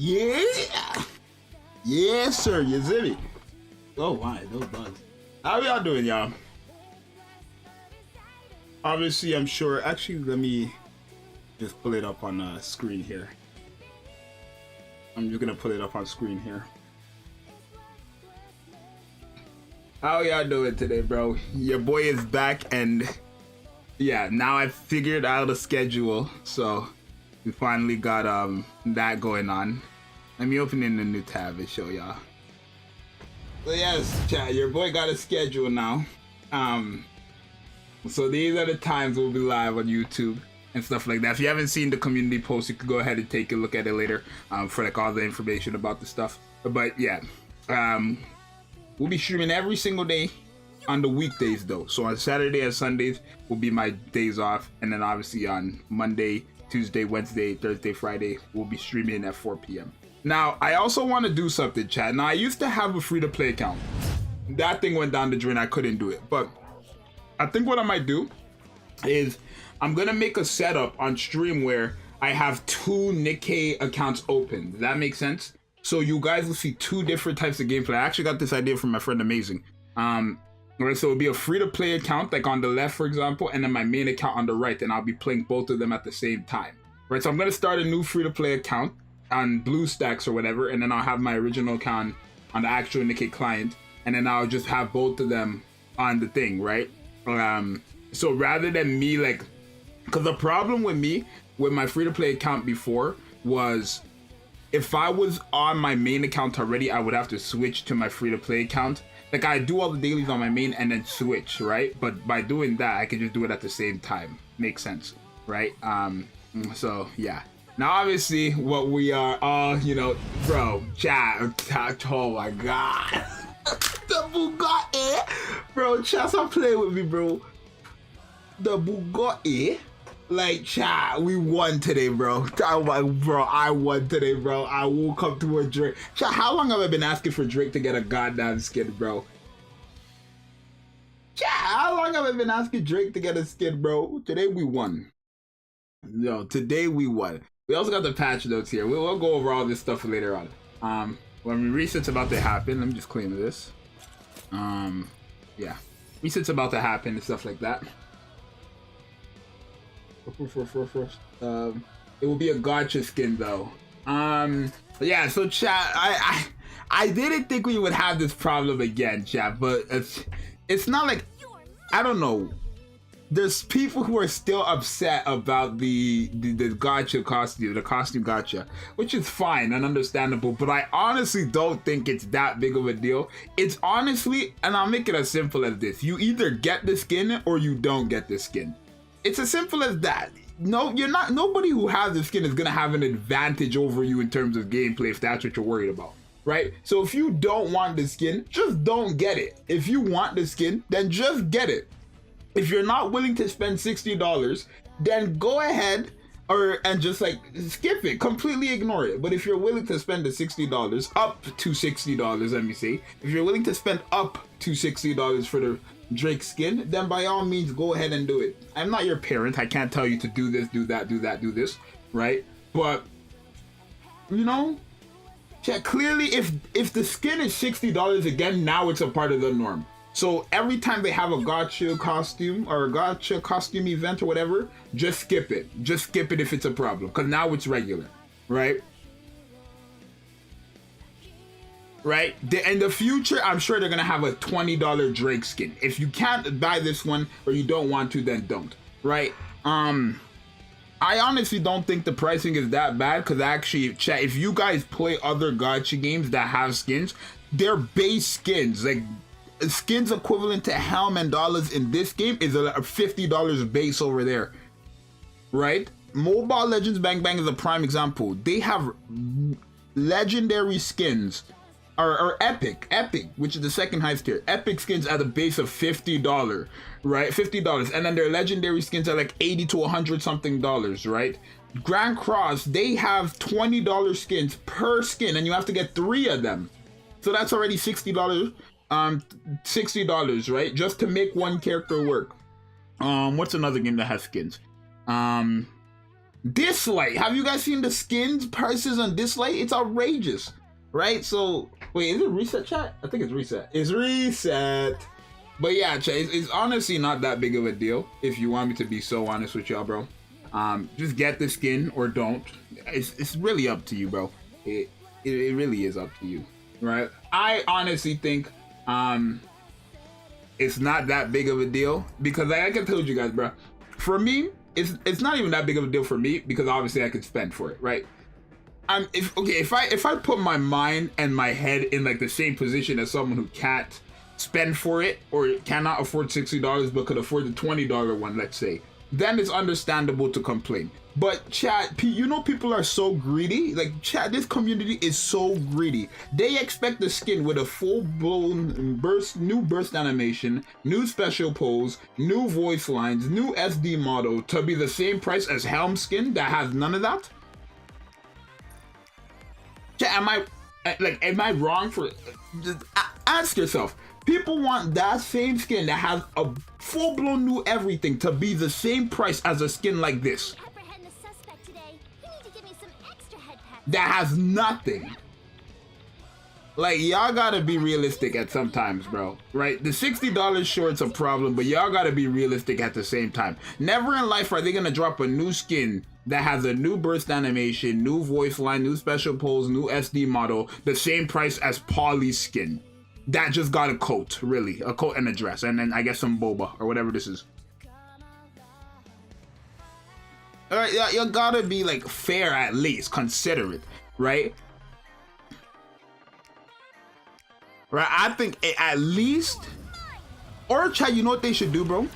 Yeah. Yes, sir. You see me? Oh, my. Those bugs. How y'all doing, y'all? Obviously, I'm sure. Actually, let me just pull it up on the screen here. I'm just going to pull it up on screen here. How y'all doing today, bro? Your boy is back, and yeah, now I figured out a schedule, so we finally got that going on. Let me open in a new tab and show y'all. So yes, chat, your boy got a schedule now. So these are the times we'll be live on YouTube and stuff like that. If you haven't seen the community post, you can go ahead and take a look at it later for like all the information about the stuff. But yeah, we'll be streaming every single day on the weekdays though. So on Saturday and Sundays will be my days off, and then obviously on Monday, Tuesday, Wednesday, Thursday, Friday we'll be streaming at 4 p.m. Now I also want to do something, chat. Now I used to have a free-to-play account. That thing went down the drain. I couldn't do it, but I think what I might do is I'm gonna make a setup on stream where I have 2 Nikke accounts open. Does that make sense? So you guys will see 2 different types of gameplay. I actually got this idea from my friend Amazing. Right, so it'll be a free-to-play account, like on the left, for example, and then my main account on the right, and I'll be playing both of them at the same time. Right, so I'm gonna start a new free-to-play account on BlueStacks or whatever, and then I'll have my original account on the actual Nikke client, and then I'll just have both of them on the thing, right? So rather than me like, because the problem with me with my free-to-play account before was if I was on my main account already, I would have to switch to my free-to-play account. Like I do all the dailies on my main and then switch, right? But by doing that, I can just do it at the same time. Makes sense, right? So yeah. Now obviously what we are all, you know, bro, chat, oh my god. The Bugatti, bro, chat, stop playing with me, bro. The Bugatti, like, chat, we won today, bro. Oh my, bro, I won today, bro. I woke up to a Drake. Chat, how long have I been asking for Drake to get a goddamn skin, bro? Chat, how long have I been asking Drake to get a skin, bro? Today we won. No, today we won. We also got the patch notes here. We'll go over all this stuff later on. When reset's about to happen, let me just claim this. Yeah, reset's about to happen and stuff like that. It will be a gotcha skin though. Yeah, so chat, I didn't think we would have this problem again, chat, but it's not like, I don't know. There's people who are still upset about the gotcha costume, the costume gotcha, which is fine and understandable, but I honestly don't think it's that big of a deal. It's honestly, and I'll make it as simple as this: you either get the skin or you don't get the skin. It's as simple as that. No, you're not. Nobody who has the skin is gonna have an advantage over you in terms of gameplay if that's what you're worried about, right? So if you don't want the skin, just don't get it. If you want the skin, then just get it. If you're not willing to spend $60, then go ahead and just like skip it, completely ignore it. But if you're willing to spend the $60, up to $60, let me say, if you're willing to spend up to $60 for the Drake skin, then by all means go ahead and do it. I'm not your parent. I can't tell you to do this, do that, do that, do this, right? But you know, check clearly, if the skin is $60 again, now it's a part of the norm. So every time they have a gotcha costume or a gotcha costume event or whatever, just skip it. Just skip it if it's a problem, because now it's regular, right? Right? In the future, I'm sure they're gonna have a $20 Drake skin. If you can't buy this one or you don't want to, then don't, right? I honestly don't think the pricing is that bad, because actually, chat, if you guys play other gotcha games that have skins, their base skins, like skins equivalent to Helm and dollars in this game, is a $50 base over there, right? Mobile Legends Bang Bang is a prime example. They have legendary skins, or epic, which is the second highest tier. Epic skins at a base of $50, right? $50, and then their legendary skins are like $80 to $100 something dollars, right? Grand Cross, they have $20 skins per skin, and you have to get 3 of them. So that's already $60. $60, right? Just to make one character work. What's another game that has skins? Dislight. Have you guys seen the skins prices on Dislight? It's outrageous, right? So wait, is it reset, chat? I think it's reset. It's reset. But yeah, chat, it's honestly not that big of a deal. If you want me to be so honest with y'all, bro, just get the skin or don't. It's really up to you, bro. It really is up to you, right? I honestly think it's not that big of a deal because like I told you guys, bro. For me, it's not even that big of a deal for me because obviously I could spend for it, right? If I put my mind and my head in like the same position as someone who can't spend for it or cannot afford $60 but could afford the $20 one, let's say, then it's understandable to complain. But chat, you know, people are so greedy. Like chat, this community is so greedy. They expect the skin with a full-blown new burst animation, new special pose, new voice lines, new SD model to be the same price as Helm skin that has none of that. Chat, am I wrong for? Just ask yourself. People want that same skin that has a full-blown new everything to be the same price as a skin like this. That has nothing. Like, y'all gotta be realistic at some times, bro. Right? The $60 short's a problem, but y'all gotta be realistic at the same time. Never in life are they gonna drop a new skin that has a new burst animation, new voice line, new special pose, new SD model, the same price as Polly's skin. That just got a coat, really. A coat and a dress, and then I guess some boba, or whatever this is. Alright, you gotta be like fair at least, considerate, right? Right, I think at least, or try, you know what they should do, bro?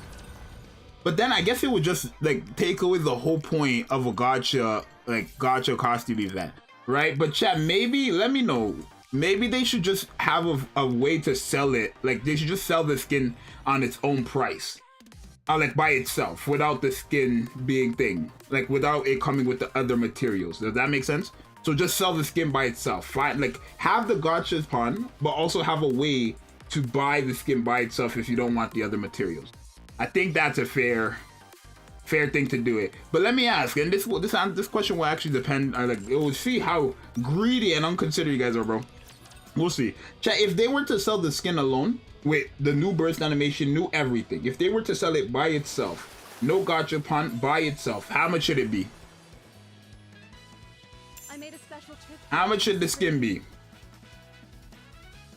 But then I guess it would just like take away the whole point of a gacha, like gacha costume event, right? But chat, maybe, let me know, maybe they should just have a way to sell it. Like they should just sell the skin on its own price. Like by itself, without the skin being thing, like without it coming with the other materials. Does that make sense? So just sell the skin by itself. Fine, like have the gachas pawn, but also have a way to buy the skin by itself if you don't want the other materials. I think that's a fair thing to do it. But let me ask, and this question will actually depend on, like, it will see how greedy and unconsidered you guys are, bro. We'll see. Chat, if they were to sell the skin alone, with the new burst animation, new everything, if they were to sell it by itself, no gacha pawn, by itself, how much should it be? I made a special trip. How much should the skin be?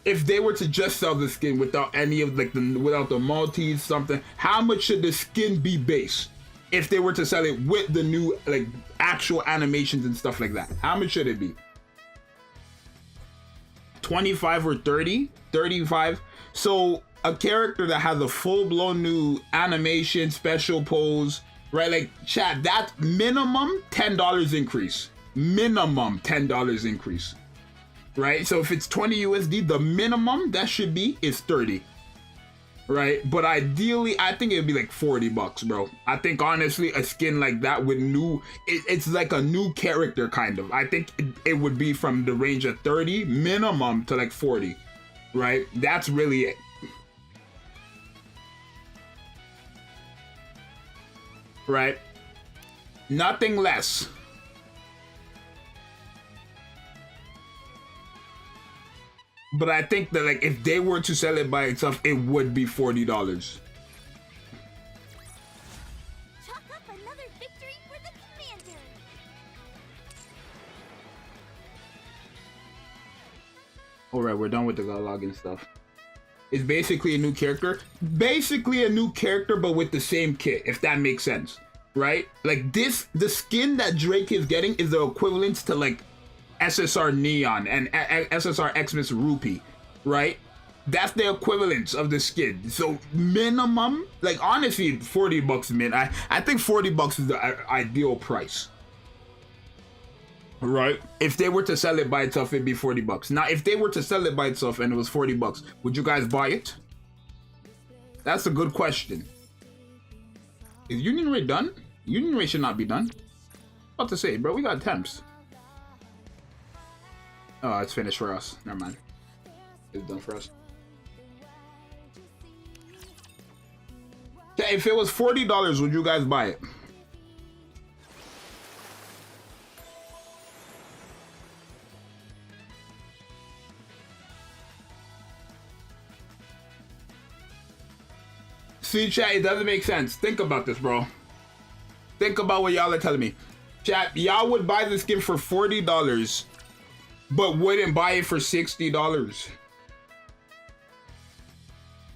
If they were to just sell the skin without any of like without the multis, something, how much should the skin be base? If they were to sell it with the new like actual animations and stuff like that, how much should it be? 25 or 30? 35? So a character that has a full-blown new animation, special pose, right? Like chat, that minimum $10 increase. Minimum $10 increase. Right? So if it's 20 USD, the minimum that should be is 30. Right? But ideally, I think it'd be like 40 bucks, bro. I think honestly, a skin like that with new, it's like a new character kind of. I think it would be from the range of 30 minimum to like 40. Right? That's really it. Right? Nothing less. But I think that like if they were to sell it by itself, it would be $40. Chalk up another victory for the commander. Alright, we're done with the login stuff. It's basically a new character. Basically a new character, but with the same kit, if that makes sense. Right? Like this, the skin that Drake is getting is the equivalent to like SSR Neon and SSR Xmas Rupee, right? That's the equivalence of the skin. So minimum, like honestly, 40 bucks, man. I think 40 bucks is the ideal price. Right? If they were to sell it by itself, it'd be 40 bucks. Now, if they were to sell it by itself and it was 40 bucks, would you guys buy it? That's a good question. Is Union Rate done? Union Rate should not be done. About to say, bro, we got temps. Oh, it's finished for us. Never mind. It's done for us. Okay, if it was $40, would you guys buy it? See, chat, it doesn't make sense. Think about this, bro. Think about what y'all are telling me. Chat, y'all would buy the skin for $40, but wouldn't buy it for $60.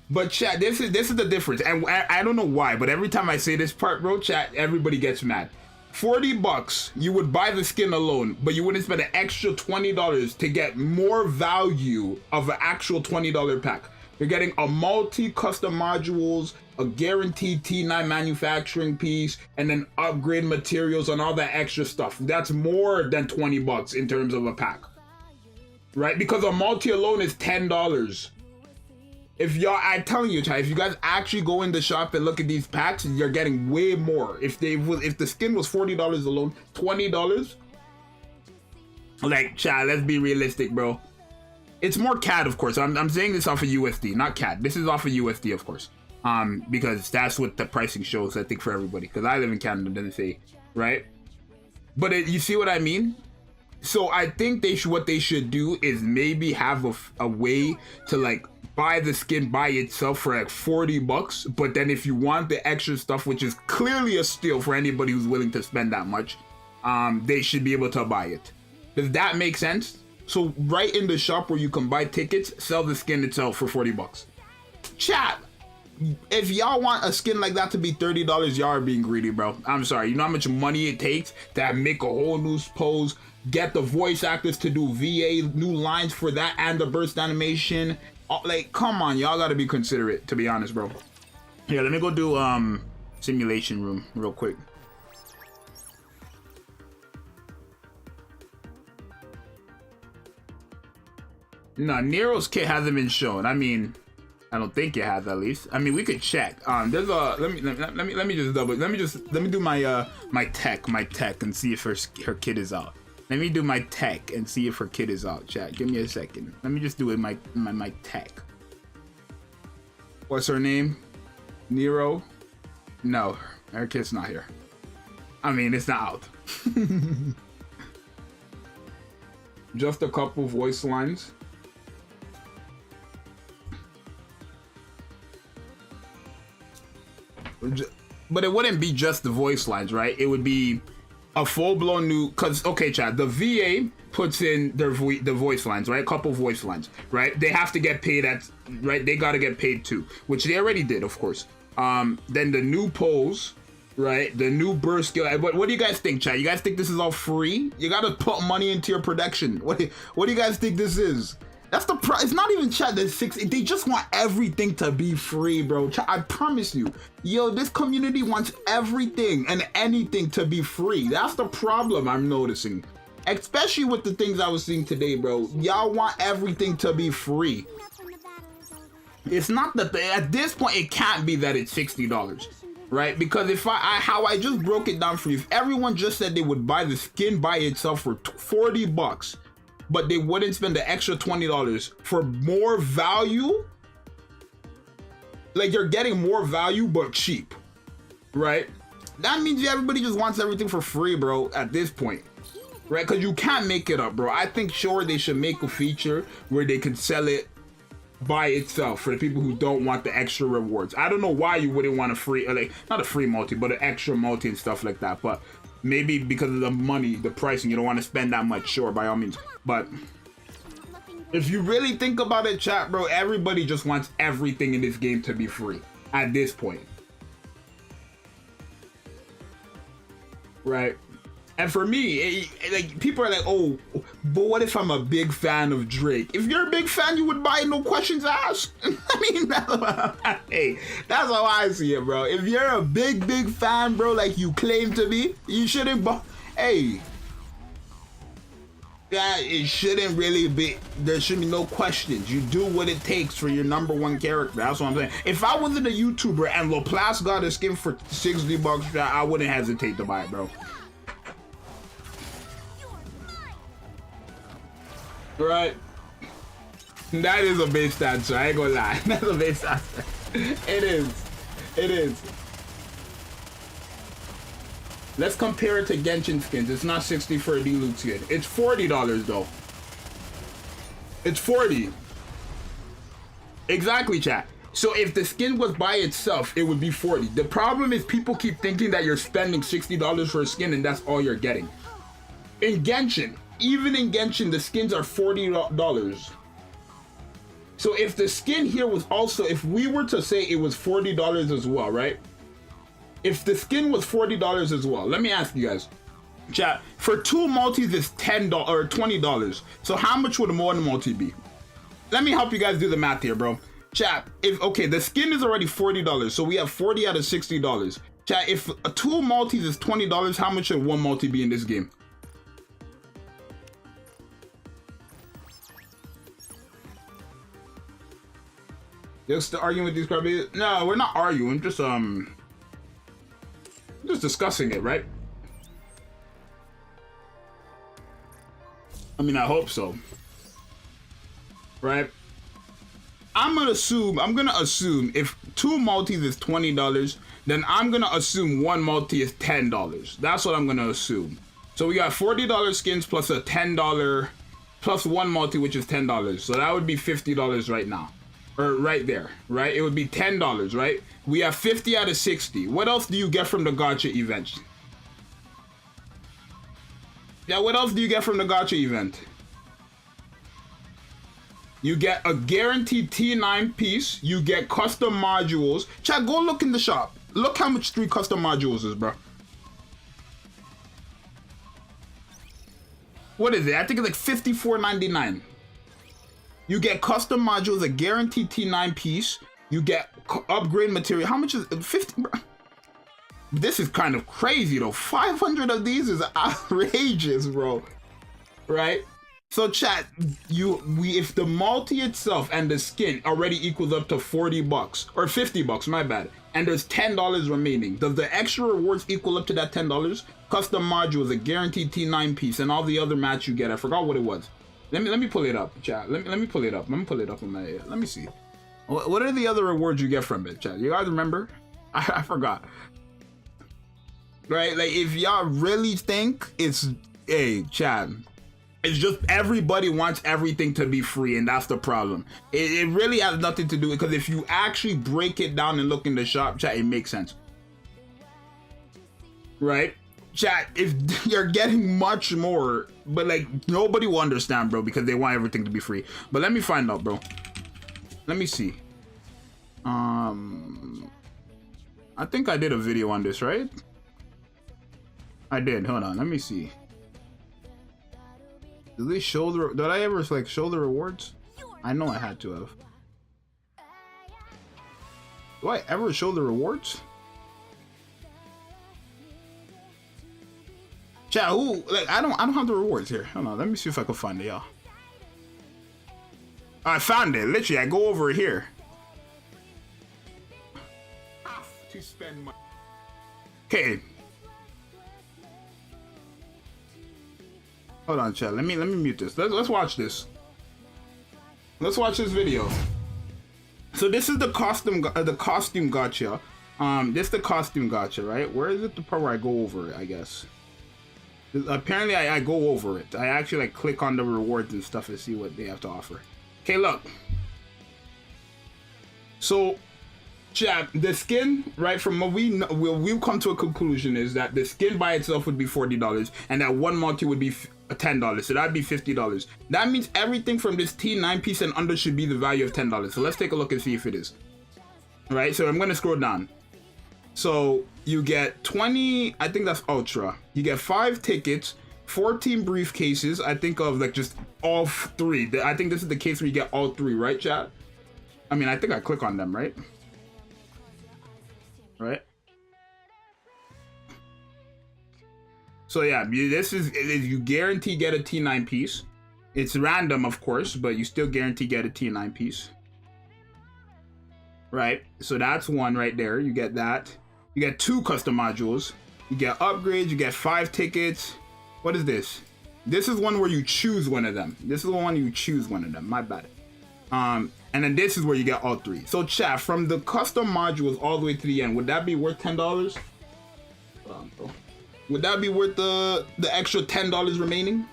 But chat, this is the difference, and I don't know why, but every time I say this part, bro, chat, everybody gets mad. $40, you would buy the skin alone, but you wouldn't spend an extra $20 to get more value of an actual $20 pack. You're getting a multi-custom modules, a guaranteed T9 manufacturing piece, and then upgrade materials and all that extra stuff. That's more than $20 in terms of a pack, right? Because a multi alone is $10. If y'all, I'm telling you, chat, if you guys actually go in the shop and look at these packs, you're getting way more. If the skin was $40 alone, $20, like, chat, let's be realistic, bro. It's more CAD, of course. I'm saying this off of USD, not CAD. This is off of USD, of course. Because that's what the pricing shows, I think, for everybody. Because I live in Canada, doesn't say, right? But you see what I mean? So I think what they should do is maybe have a way to, like, buy the skin by itself for like $40, but then if you want the extra stuff, which is clearly a steal for anybody who's willing to spend that much, they should be able to buy it. Does that make sense? So right in the shop where you can buy tickets, sell the skin itself for $40. Chat, if y'all want a skin like that to be $30, y'all are being greedy, bro. I'm sorry. You know how much money it takes to make a whole new pose, get the voice actors to do VA, new lines for that, and the burst animation. Like, come on, y'all gotta be considerate, to be honest, bro. Here, let me go do simulation room real quick. No, Nero's kit hasn't been shown. I mean, I don't think it has, at least. I mean, we could check. There's a let me just do my my tech and see if her kit is out. Let me do my tech and see if her kit is out, chat. Give me a second. Let me just do it my tech. What's her name? Nero? No, her kit's not here. I mean, it's not out. Just a couple voice lines. But it wouldn't be just the voice lines, right? It would be a full-blown new, because, okay, chat, the VA puts in the voice lines, right? A couple voice lines, right? They have to get paid right? They got to get paid too, which they already did, of course. Then the new pose, right? The new burst skill. What do you guys think, chat? You guys think this is all free? You got to put money into your production. What do you guys think this is? That's the price. It's not even chat. They just want everything to be free, bro. Chat, I promise you. Yo, this community wants everything and anything to be free. That's the problem I'm noticing. Especially with the things I was seeing today, bro. Y'all want everything to be free. It's not that at this point it can't be that it's $60, right? Because if how I just broke it down for you, if everyone just said they would buy the skin by itself for $40, but they wouldn't spend the extra $20 for more value, like you're getting more value but cheap, right? That means everybody just wants everything for free, bro, at this point, right? Because you can't make it up, bro. I think sure they should make a feature where they can sell it by itself for the people who don't want the extra rewards. I don't know why you wouldn't want a free, like not a free multi, but an extra multi and stuff like that. But maybe because of the money, the pricing, you don't want to spend that much, sure, by all means. But if you really think about it, chat, bro, everybody just wants everything in this game to be free at this point, right? And for me, like, people are like, oh, but what if I'm a big fan of Drake? If you're a big fan, you would buy it, no questions asked. I mean, hey, that's how I see it, bro. If you're a big fan, bro, like you claim to be, you shouldn't buy. Hey, that it shouldn't really be. There should be no questions. You do what it takes for your #1 character. That's what I'm saying. If I wasn't a YouTuber and Laplace got a skin for $60, I wouldn't hesitate to buy it, bro. Right? That is a base answer. I ain't gonna lie. That's a base answer. It is. It is. Let's compare it to Genshin skins. It's not 60 for a D-Loot skin. It's $40 though. It's 40. Exactly, chat. So if the skin was by itself, it would be 40. The problem is people keep thinking that you're spending $60 for a skin and that's all you're getting. In Genshin, even in Genshin, the skins are $40. So if the skin here was also, if we were to say it was $40 as well, right? If the skin was $40 as well, let me ask you guys, chat, for 2 multis it's $10 or $20. So how much would one multi be? Let me help you guys do the math here, bro. Chat, if, okay, the skin is already $40, so we have 40 out of $60. Chat, if 2 multis is $20, how much should one multi be in this game? Just arguing with these crabbies? No, we're not arguing, just discussing it, right? I mean, I hope so. Right? I'm gonna assume if 2 multis is $20, then I'm gonna assume 1 multi is $10. That's what I'm gonna assume. So we got $40 skins plus a $10 plus 1 multi, which is $10. So that would be $50 right now. Or right there, right? It would be $10, right? We have 50 out of 60. What else do you get from the gacha event? Yeah, what else do you get from the gacha event? You get a guaranteed T9 piece. You get custom modules. Chat, go look in the shop. Look how much 3 custom modules is, bro. What is it? I think it's like $54.99. You get custom modules, a guaranteed T9 piece. You get upgrade material. How much is it? 50, bro? This is kind of crazy though. 500 of these is outrageous, bro. Right? So chat, if the multi itself and the skin already equals up to $40 or $50, my bad, and there's $10 remaining, does the extra rewards equal up to that $10? Custom modules, a guaranteed T9 piece, and all the other mats you get. I forgot what it was. Let me pull it up, chat. Let me pull it up. Let me pull it up on my. Let me see. What are the other rewards you get from it, chat? You guys remember? I forgot. Right? Like if y'all really think it's, hey, chat. It's just everybody wants everything to be free, and that's the problem. It really has nothing to do with, because if you actually break it down and look in the shop, chat, it makes sense. Right? Chat, if you're getting much more, but like nobody will understand, bro, because they want everything to be free. But let me find out, bro. Let me see. I think I did a video on this, right? I did. Hold on, let me see. Did they show the? Did I ever like show the rewards? I know I had to have. Do I ever show the rewards? Chat, who, like, I don't have the rewards here. Hold on, let me see if I can find it, y'all. I found it. Literally, I go over here. To spend my. Okay. Hold on, chat. Let me mute this. Let's watch this. Let's watch this video. So this is the costume gacha. This is the costume gacha, right? Where is it? The part where I go over it, I guess. Apparently I go over it. I actually like click on the rewards and stuff to see what they have to offer. Okay, look. So, chat, the skin, right, from what we've come to a conclusion is that the skin by itself would be $40 and that 1 multi would be $10. So that'd be $50. That means everything from this T9 piece and under should be the value of $10. So let's take a look and see if it is. All right, so I'm gonna scroll down. So you get 20, I think that's ultra. You get 5 tickets, 14 briefcases. I think of like just all 3. I think this is the case where you get all 3, right, chat? I mean, I think I click on them, right? Right? So yeah, this is, you guarantee get a T9 piece. It's random, of course, but you still guarantee get a T9 piece. Right? So that's 1 right there. You get that. You get 2 custom modules. You get upgrades. You get 5 tickets. What is this? This is one where you choose one of them. This is the one you choose one of them. My bad. And then this is where you get all 3. So chat, from the custom modules all the way to the end, would that be worth $10? Would that be worth the extra $10 remaining?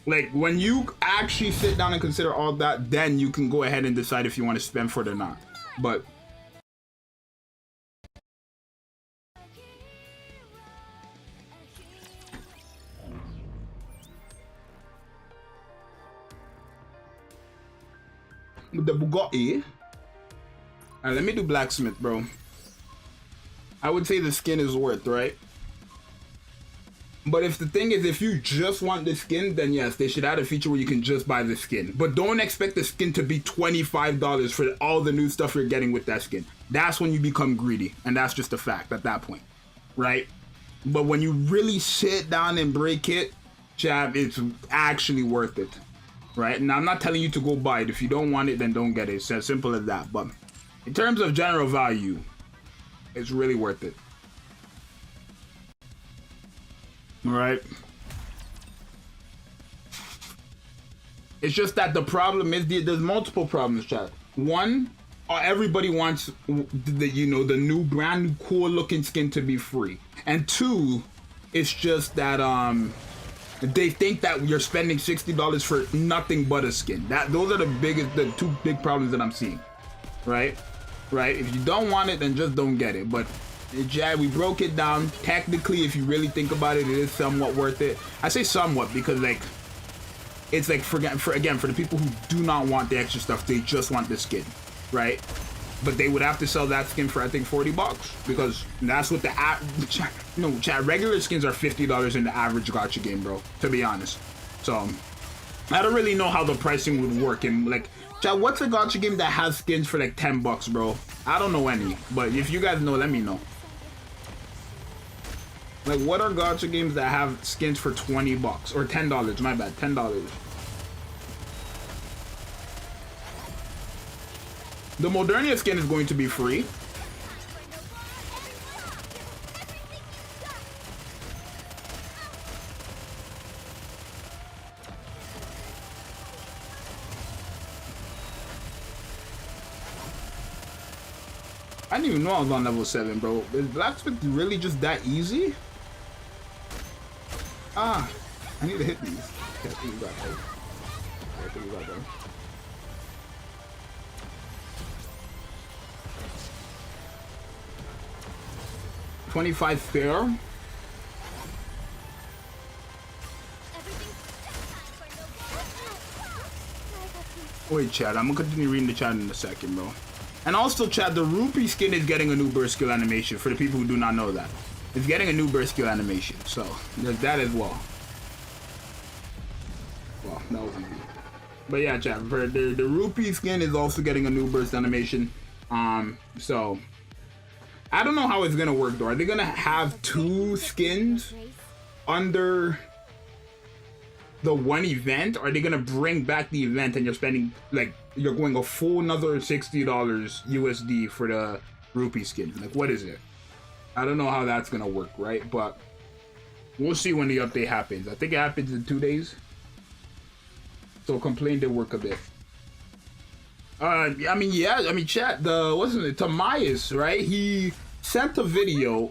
Like when you actually sit down and consider all that, then you can go ahead and decide if you want to spend for it or not. But with the Bugatti, alright, let me do blacksmith, bro. I would say the skin is worth, right? But if the thing is, if you just want the skin, then yes, they should add a feature where you can just buy the skin. But don't expect the skin to be $25 for all the new stuff you're getting with that skin. That's when you become greedy, and that's just a fact at that point, right? But when you really sit down and break it, Chab, it's actually worth it, right? Now, I'm not telling you to go buy it. If you don't want it, then don't get it. It's as simple as that. But in terms of general value, it's really worth it. All right. It's just that the problem is there's multiple problems, Chad. One, everybody wants the new brand new cool looking skin to be free, and two, it's just that they think that you're spending $60 for nothing but a skin. Those are the two big problems that I'm seeing, right? If you don't want it, then just don't get it. But Jad, we broke it down. Technically, if you really think about it, it is somewhat worth it. I say somewhat because it's like for the people who do not want the extra stuff, they just want the skin, right? But they would have to sell that skin for, I think, $40 because that's what Chad, regular skins are $50 in the average gacha game, bro, to be honest. So I don't really know how the pricing would work. And like, Chad, what's a gacha game that has skins for like $10, bro? I don't know any, but if you guys know, let me know. Like, what are gacha games that have skins for $20 or $10? My bad, $10. The Modernia skin is going to be free. I didn't even know I was on level 7, bro. Is blacksmith really just that easy? I need to hit these. Okay, I think we got those. Okay, I think we got those. $25 fair. Wait, Chad, I'm gonna continue reading the chat in a second, bro. And also, Chad, the RUPEE skin is getting a new burst skill animation for the people who do not know that. It's getting a new burst skill animation, so there's that as well. Well, that was easy. But yeah, Chad, for the RUPEE skin is also getting a new burst animation. So I don't know how it's gonna work though. Are they gonna have two skins under the one event? Or are they gonna bring back the event and you're spending, like, you're going a full another $60 USD for the RUPEE skin? Like, what is it? I don't know how that's gonna work, right? But we'll see when the update happens. I think it happens in 2 days. So complain did work a bit. Chat, what's his name? Tamayas, right? He sent a video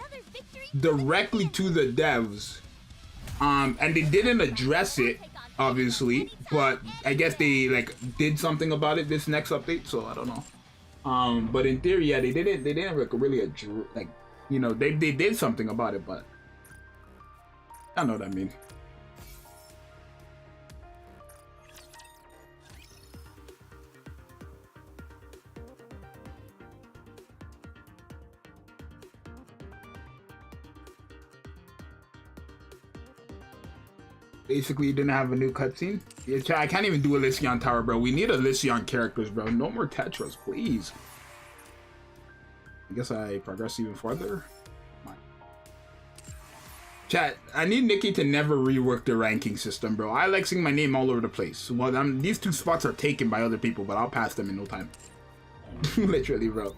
directly to the devs. And they didn't address it, obviously, but I guess they like did something about it this next update, so I don't know. But in theory, yeah, they didn't like really like, you know, they did something about it, but I don't know what I mean. Basically, you didn't have a new cutscene. Yeah, I can't even do a Lycian Tower, bro. We need a Lycian characters, bro. No more Tetras, please. I guess I progress even further. Chat, I need Nikke to never rework the ranking system, bro. I like seeing my name all over the place. Well, these 2 spots are taken by other people, but I'll pass them in no time. Literally, bro.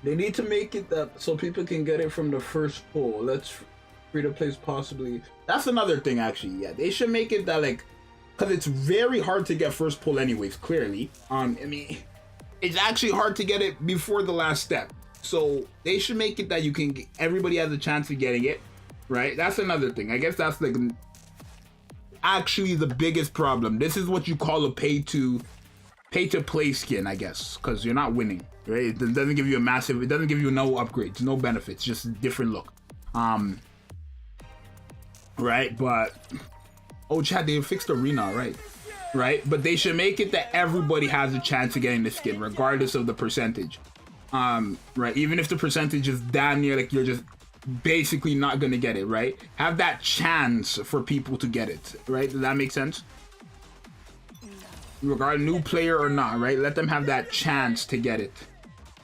They need to make it that so people can get it from the first pull. Let's free to place possibly. That's another thing, actually. Yeah, they should make it that, like, because it's very hard to get first pull anyways, clearly. I mean, it's actually hard to get it before the last step. So they should make it that you can get, everybody has a chance of getting it, right? That's another thing. I guess that's like actually the biggest problem. This is what you call a pay to pay to play skin, I guess, because you're not winning, right? It doesn't give you a massive, it doesn't give you no upgrades, no benefits, just a different look. Right, but oh Chad, they fixed arena, right, but they should make it that everybody has a chance of getting the skin regardless of the percentage. Right, even if the percentage is damn near like you're just basically not gonna get it, right? Have that chance for people to get it, right? Does that make sense? Regarding new player or not, right? Let them have that chance to get it.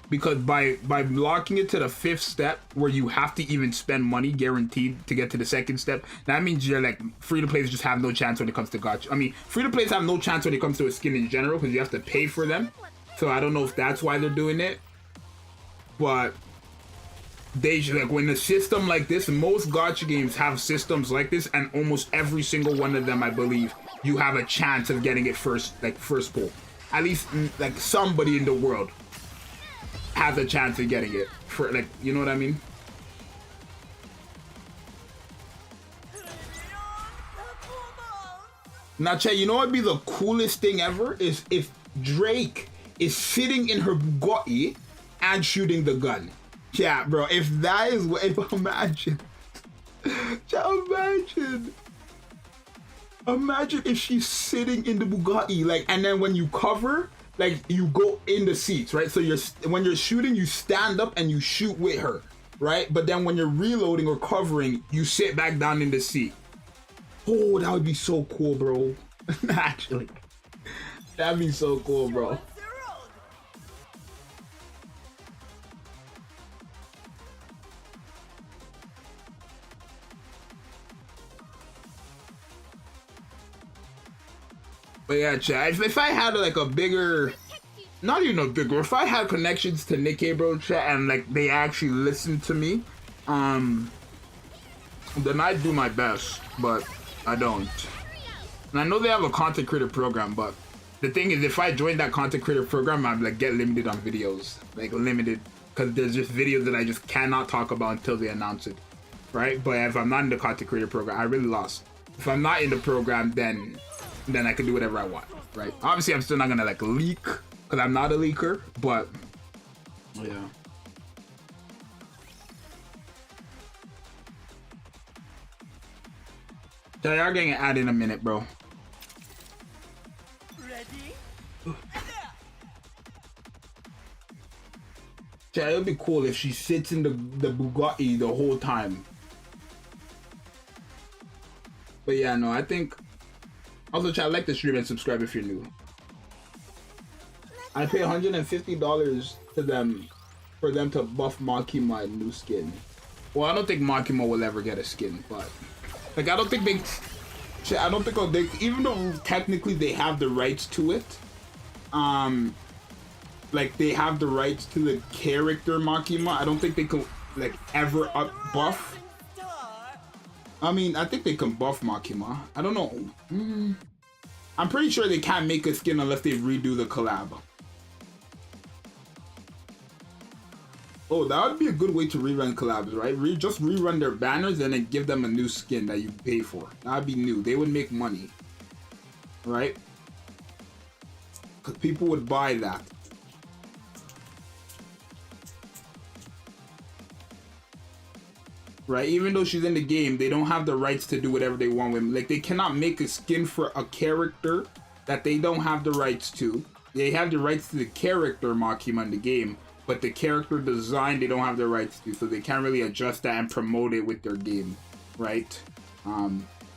Because by blocking it to the 5th step where you have to even spend money guaranteed to get to the 2nd step, that means you're like free-to-players just have no chance when it comes to gacha. I mean, free-to-players have no chance when it comes to a skin in general because you have to pay for them. So I don't know if that's why they're doing it. But they should, like, when a system like this, most gacha games have systems like this, and almost every single one of them, I believe, you have a chance of getting it first pull. At least like somebody in the world has a chance of getting it for, like, you know what I mean? Now, Chet, you know what'd be the coolest thing ever is if Drake is sitting in her Bugatti and shooting the gun. Yeah, bro, if that is what, imagine. Imagine if she's sitting in the Bugatti, like, and then when you cover, like, you go in the seats, right? So when you're shooting, you stand up and you shoot with her, right? But then when you're reloading or covering, you sit back down in the seat. Oh, that would be so cool, bro. Actually, that'd be so cool, bro. But yeah, chat, if I had like a bigger, not even a bigger, if I had connections to Nikke, bro, chat, and like they actually listened to me, then I'd do my best, but I don't. And I know they have a content creator program, but the thing is, if I join that content creator program, I'm like get limited on videos, like limited, because there's just videos that I just cannot talk about until they announce it, right? But if I'm not in the content creator program, I really lost. If I'm not in the program, then I can do whatever I want, right? Obviously, I'm still not gonna like leak because I'm not a leaker, but yeah. So y'all getting an ad in a minute, bro. Ready? Yeah, it'd be cool if she sits in the Bugatti the whole time. But yeah, no, I think. Also, chat, like the stream and subscribe if you're new. I pay $150 to them for them to buff Makima in new skin. Well, I don't think Makima will ever get a skin, but like I don't think they, even though technically they have the rights to it, like they have the rights to the character Makima. I don't think they could like ever up buff. I mean, I think they can buff Makima. I don't know. I'm pretty sure they can't make a skin unless they redo the collab. Oh, that would be a good way to rerun collabs, right? Just rerun their banners and then give them a new skin that you pay for. That would be new. They would make money, right? Because people would buy that. Right, even though she's in the game, they don't have the rights to do whatever they want with. Like, they cannot make a skin for a character that they don't have the rights to. They have the rights to the character Makima in the game, but the character design they don't have the rights to, so they can't really adjust that and promote it with their game, right?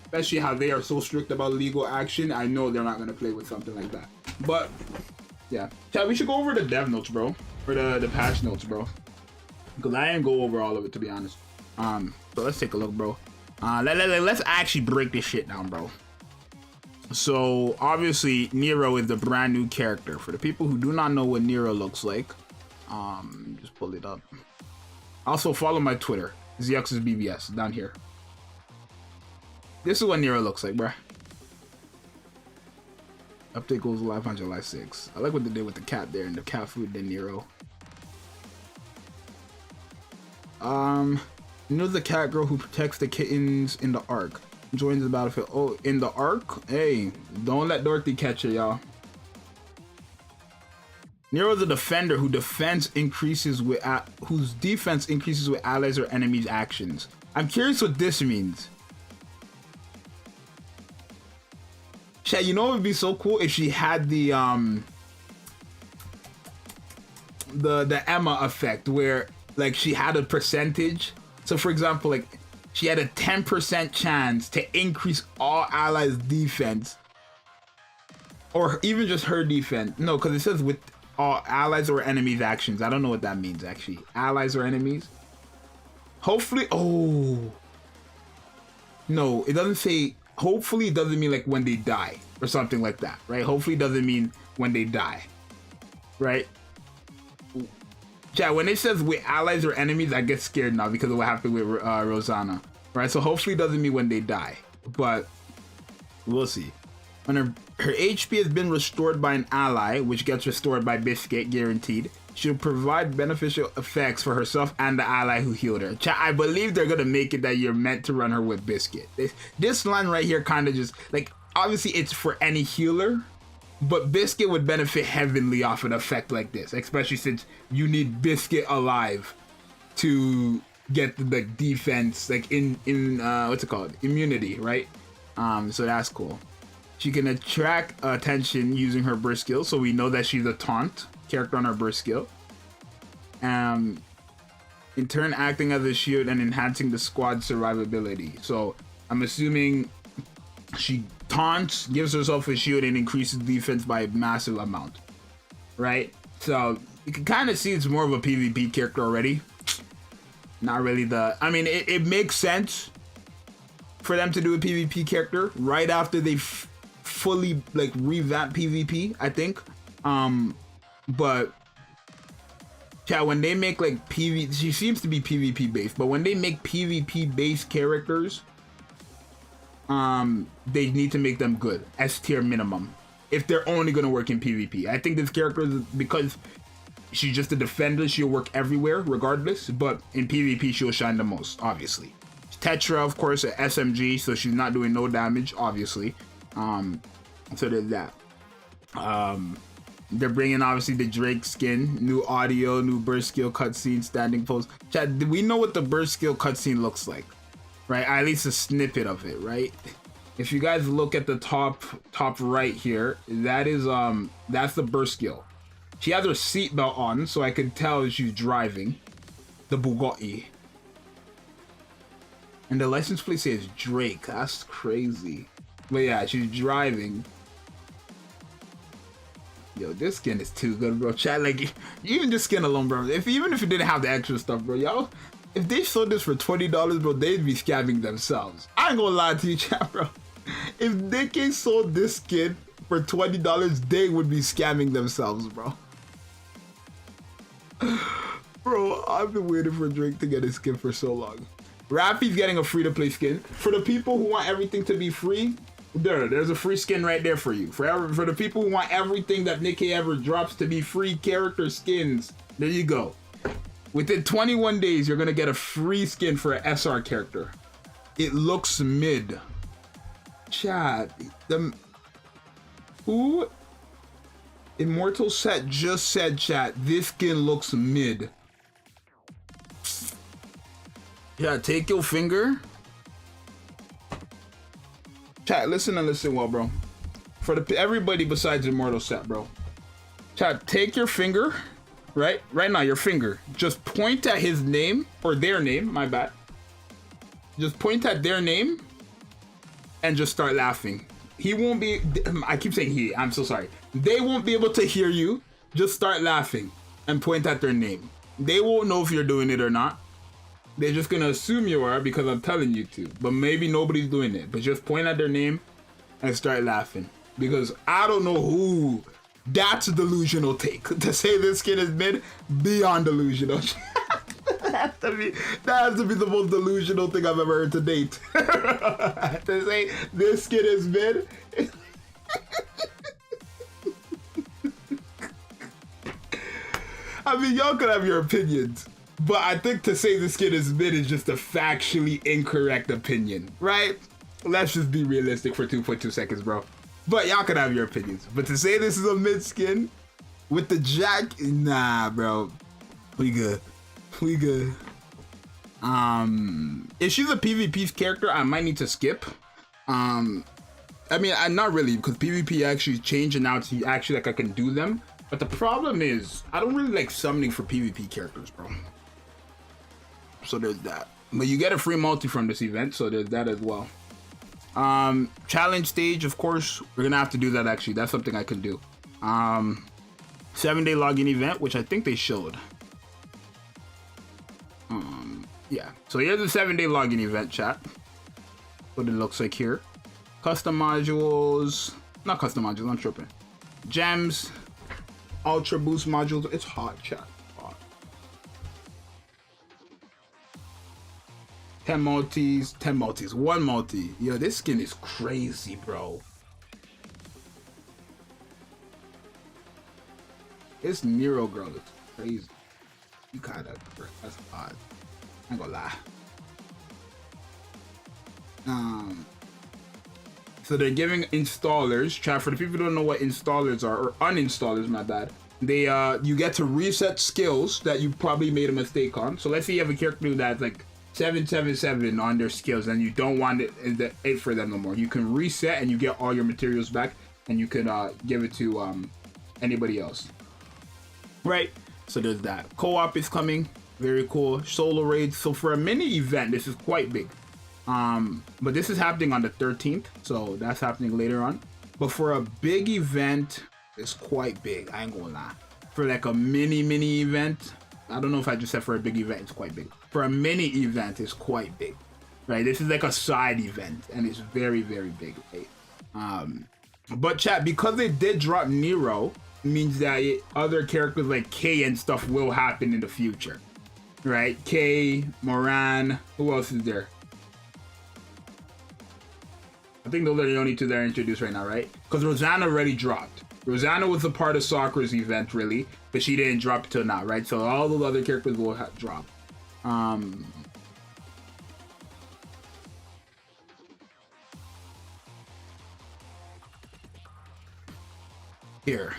Especially how they are so strict about legal action. I know they're not gonna play with something like that. But yeah, chat, we should go over the dev notes, bro, or the patch notes, bro, because I didn't go over all of it, to be honest. So let's take a look, bro. Let's actually break this shit down, bro. So obviously NERO is the brand new character. For the people who do not know what NERO looks like, just pull it up. Also follow my Twitter, Zxous BBS, down here. This is what NERO looks like, bro. Update goes live on July 6th. I like what they did with the cat there and the cat food in NERO. You know the cat girl who protects the kittens in the arc joins the battlefield. Oh, in the arc? Hey, don't let Dorothy catch her, y'all. Nero is a defender whose defense increases with allies or enemies' actions. I'm curious what this means. Chat, you know what would be so cool if she had the Emma effect where like she had a percentage. So for example, like she had a 10% chance to increase all allies' defense, or even just her defense. No, because it says with all allies or enemies' actions. I don't know what that means actually. Allies or enemies. Hopefully, oh no, it doesn't say. Hopefully, it doesn't mean like when they die or something like that, right? Hopefully, it doesn't mean when they die, right? Yeah, when it says with allies or enemies, I get scared now because of what happened with Rosanna, right? So hopefully, it doesn't mean when they die, but we'll see. When her HP has been restored by an ally, which gets restored by Biscuit, guaranteed, she'll provide beneficial effects for herself and the ally who healed her. Chat, I believe they're gonna make it that you're meant to run her with Biscuit. This line right here kind of just, like, obviously it's for any healer, but Biscuit would benefit heavily off an effect like this, especially since you need Biscuit alive to get the defense, like in what's it called? Immunity, right? So that's cool. She can attract attention using her burst skill, so we know that she's a taunt character on her burst skill. In turn, acting as a shield and enhancing the squad's survivability. So I'm assuming she taunts, gives herself a shield, and increases defense by a massive amount, right? So you can kind of see it's more of a PvP character already. Not really I mean, it makes sense for them to do a PvP character right after they fully like revamp PvP, I think. But yeah, when they make like PvP, she seems to be PvP based, but when they make PvP based characters, they need to make them good, S tier minimum, if they're only gonna work in PvP. I think this character is, because she's just a defender, she'll work everywhere regardless, but in PvP she'll shine the most, obviously. Tetra, of course, an SMG, so she's not doing no damage, obviously. So there's that. They're bringing obviously the Drake skin, new audio, new burst skill cutscene, standing pose. Chat, we know what the burst skill cutscene looks like, right? At least a snippet of it, right? If you guys look at the top right here, that is that's the burst skill. She has her seatbelt on, so I could tell she's driving the Bugatti. And the license plate says Drake. That's crazy. But yeah, she's driving. Yo, this skin is too good, bro. Chat, like, even this skin alone, bro. Even if it didn't have the extra stuff, bro, yo, if they sold this for $20, bro, they'd be scamming themselves. I ain't gonna lie to you, chat, bro. If Nikke sold this skin for $20, they would be scamming themselves, bro. Bro, I've been waiting for Drake to get his skin for so long. RUPEE's getting a free-to-play skin. For the people who want everything to be free, there's a free skin right there for you. For the people who want everything that Nikke ever drops to be free character skins, there you go. Within 21 days, you're gonna get a free skin for an SR character. It looks mid. Chat, who? Immortal Set just said, chat, this skin looks mid. Yeah, take your finger. Chat, listen and listen well, bro. For everybody besides Immortal Set, bro. Chat, take your finger, right now, your finger. Just point at his name, or their name, my bad. Just point at their name and just start laughing. He won't be, I keep saying he, I'm so sorry. They won't be able to hear you. Just start laughing and point at their name. They won't know if you're doing it or not. They're just gonna assume you are because I'm telling you to, but maybe nobody's doing it. But just point at their name and start laughing, because I don't know who. That's a delusional take to say this skin is mid. Beyond delusional. that has to be the most delusional thing I've ever heard to date. To say this skin is mid. I mean, y'all could have your opinions, but I think to say this skin is mid is just a factually incorrect opinion, right? Let's just be realistic for 2.2 seconds, bro. But y'all could have your opinions. But to say this is a mid skin, With the jack, nah, bro. We good. We good. If she's a PvP character, I might need to skip. I mean, I'm not really, because PvP actually changed and now it's actually like I can do them. But the problem is, I don't really like summoning for PvP characters, bro. So there's that. But you get a free multi from this event, so there's that as well. Challenge stage, of course, we're gonna have to do that actually. That's something I can do. 7-day login event, which I think they showed. Yeah, so here's the 7-day login event, chat. What it looks like here. Custom modules, not custom modules, I'm tripping. Gems, ultra boost modules. It's hot, chat. Hot. 10 multis, 10 multis, 1 multi. Yo, this skin is crazy, bro. This NERO girl is crazy. You kind of, that's odd. I ain't gonna lie. So they're giving installers, chat, for the people who don't know what installers are, or uninstallers, my bad. They you get to reset skills that you probably made a mistake on. So let's say you have a character that's like 777 on their skills and you don't want it for them no more. You can reset and you get all your materials back and you can give it to anybody else. Right? So there's that. Co-op is coming. Very cool. Solo raids. So for a mini event, this is quite big. But this is happening on the 13th, so that's happening later on. But for a big event, it's quite big. I ain't gonna lie. For like a mini event, I don't know if I just said for a big event, it's quite big. For a mini event, it's quite big, right? This is like a side event, and it's very big, right? But chat, because they did drop NERO, means that other characters like K and stuff will happen in the future, right? K, Moran, who else is there? I think those are the only two that are introduced right now, right? Because Rosanna already dropped. Rosanna was a part of Sakura's event, really, but she didn't drop till now, right? So all those other characters will drop. Here.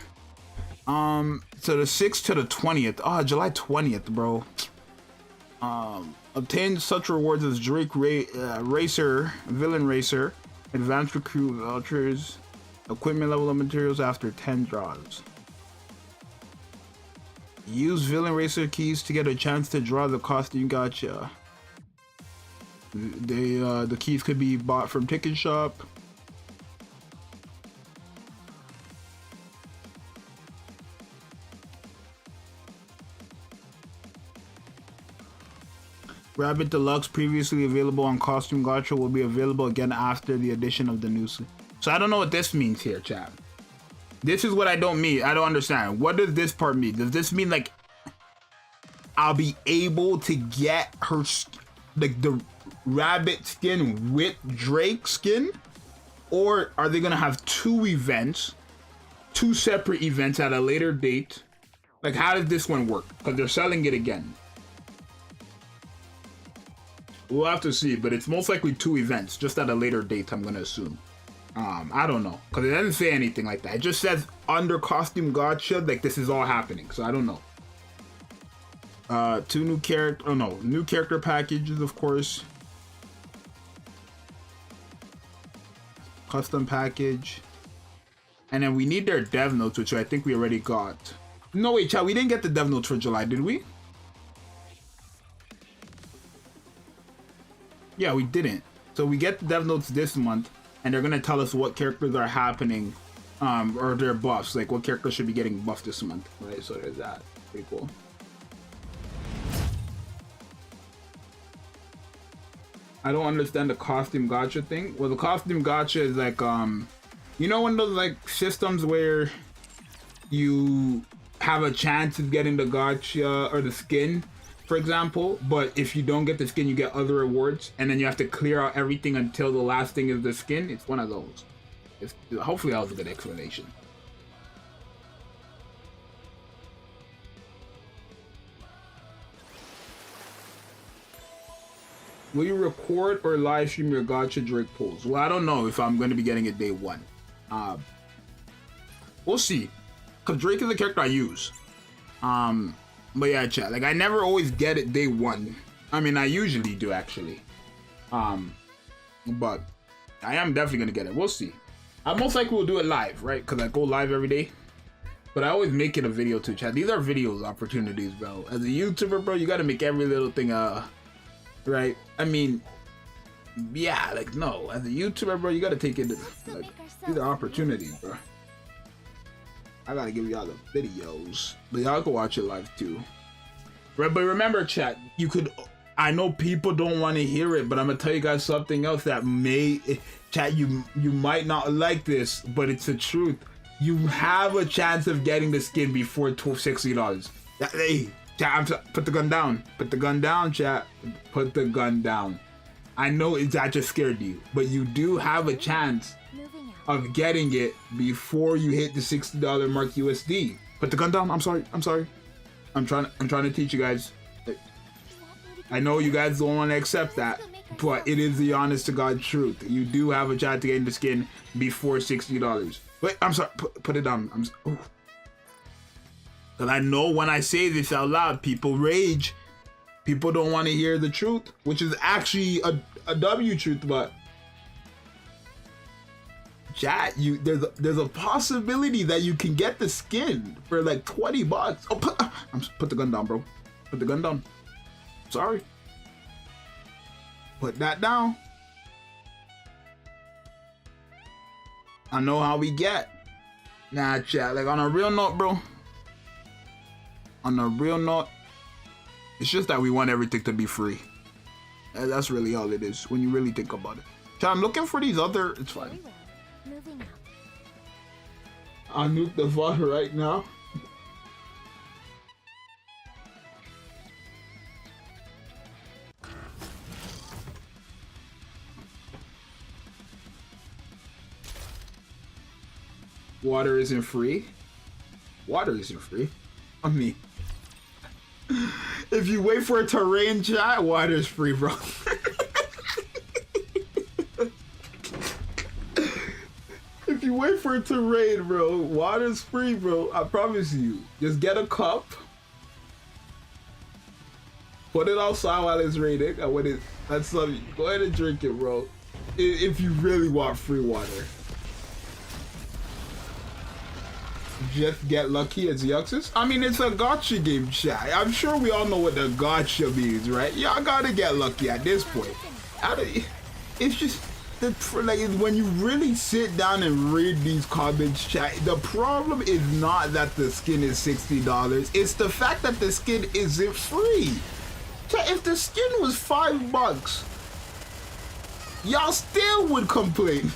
So the 6th to the 20th. Oh, July 20th, bro. Obtain such rewards as Drake Racer, Villain Racer, Advanced Recruit vouchers, equipment level of materials after 10 draws. Use Villain Racer keys to get a chance to draw the costume gacha. The keys could be bought from Ticket Shop. Rabbit Deluxe, previously available on Costume Gacha, will be available again after the addition of the new. So I don't know what this means here, chat. This is what I don't understand. What does this part mean? Does this mean like I'll be able to get her like the rabbit skin with Drake skin? Or are they gonna have two separate events at a later date? Like, how does this one work? Because they're selling it again. We'll have to see, but it's most likely 2 events, just at a later date, I'm gonna assume. I don't know, because it doesn't say anything like that. It just says under Costume Gacha, like this is all happening, so I don't know. 2 new new character packages, of course. Custom package. And then we need their dev notes, which I think we already got. No, wait, chat, we didn't get the dev notes for July, did we? Yeah, we didn't. So we get the dev notes this month, and they're gonna tell us what characters are happening, or their buffs, like what characters should be getting buffed this month, right? So there's that. Pretty cool. I don't understand the costume gacha thing. Well, the costume gacha is like, you know, one of those like systems where you have a chance of getting the gacha or the skin, for example, but if you don't get the skin, you get other rewards, and then you have to clear out everything until the last thing is the skin. It's one of those. Hopefully that was a good explanation. Will you record or live stream your gacha Drake pulls? Well, I don't know if I'm going to be getting it day 1. We'll see. because Drake is a character I use. But yeah, chat. Like I never always get it day one. I mean, I usually do actually. But I am definitely gonna get it. We'll see. I most likely will do it live, right? Because I go live every day. But I always make it a video too, chat. These are videos opportunities, bro. As a YouTuber, bro, you gotta make every little thing, right? I mean, yeah, like, no. As a YouTuber, bro, you gotta take it, like, these are opportunities, bro. I gotta give y'all the videos. But y'all can watch it live too. Right, but remember, chat, you could, I know people don't want to hear it, but I'm gonna tell you guys something else that may, chat, you might not like this, but it's the truth. You have a chance of getting the skin before $60. Hey, chat, put the gun down. Put the gun down, chat. Put the gun down. I know that just scared you, but you do have a chance of getting it before you hit the $60 mark USD. Put the gun down. I'm sorry. I'm trying to teach you guys. I know you guys don't want to accept that, but it is the honest to God truth. You do have a chance to get the skin before $60. Wait, I'm sorry. Put it down. Because I know when I say this out loud, people rage. People don't want to hear the truth, which is actually a W truth. But chat, there's a possibility that you can get the skin for like $20. Oh, put the gun down, bro. Put the gun down. Sorry. Put that down. I know how we get. Nah, chat, like on a real note, bro. On a real note, it's just that we want everything to be free. And that's really all it is when you really think about it. Chat, I'm looking for these other, it's fine. I'll nuke the VOD right now. Water isn't free. Water isn't free. I mean, if you wait for it to rain, chat, water's free, bro. If you wait for it to rain, bro, water's free, bro. I promise you. Just get a cup. Put it outside while it's raining. And when that's something, go ahead and drink it, bro. If you really want free water. Just get lucky as Zxous. I mean, it's a gotcha game, chat. I'm sure we all know what the gotcha means, right? Y'all gotta get lucky at this point. It's just like when you really sit down and read these comments, chat. The problem is not that the skin is $60. It's the fact that the skin isn't free. Chat, if the skin was $5, y'all still would complain.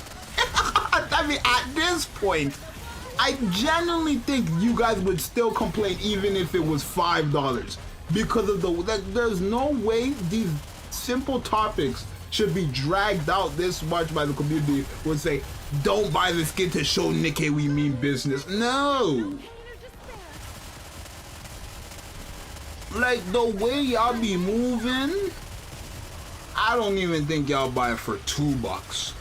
I mean, at this point, I genuinely think you guys would still complain even if it was $5 because of there's no way these simple topics should be dragged out this much by the community would say, don't buy the skin to show Nikke we mean business. No. Like the way y'all be moving, I don't even think y'all buy it for $2.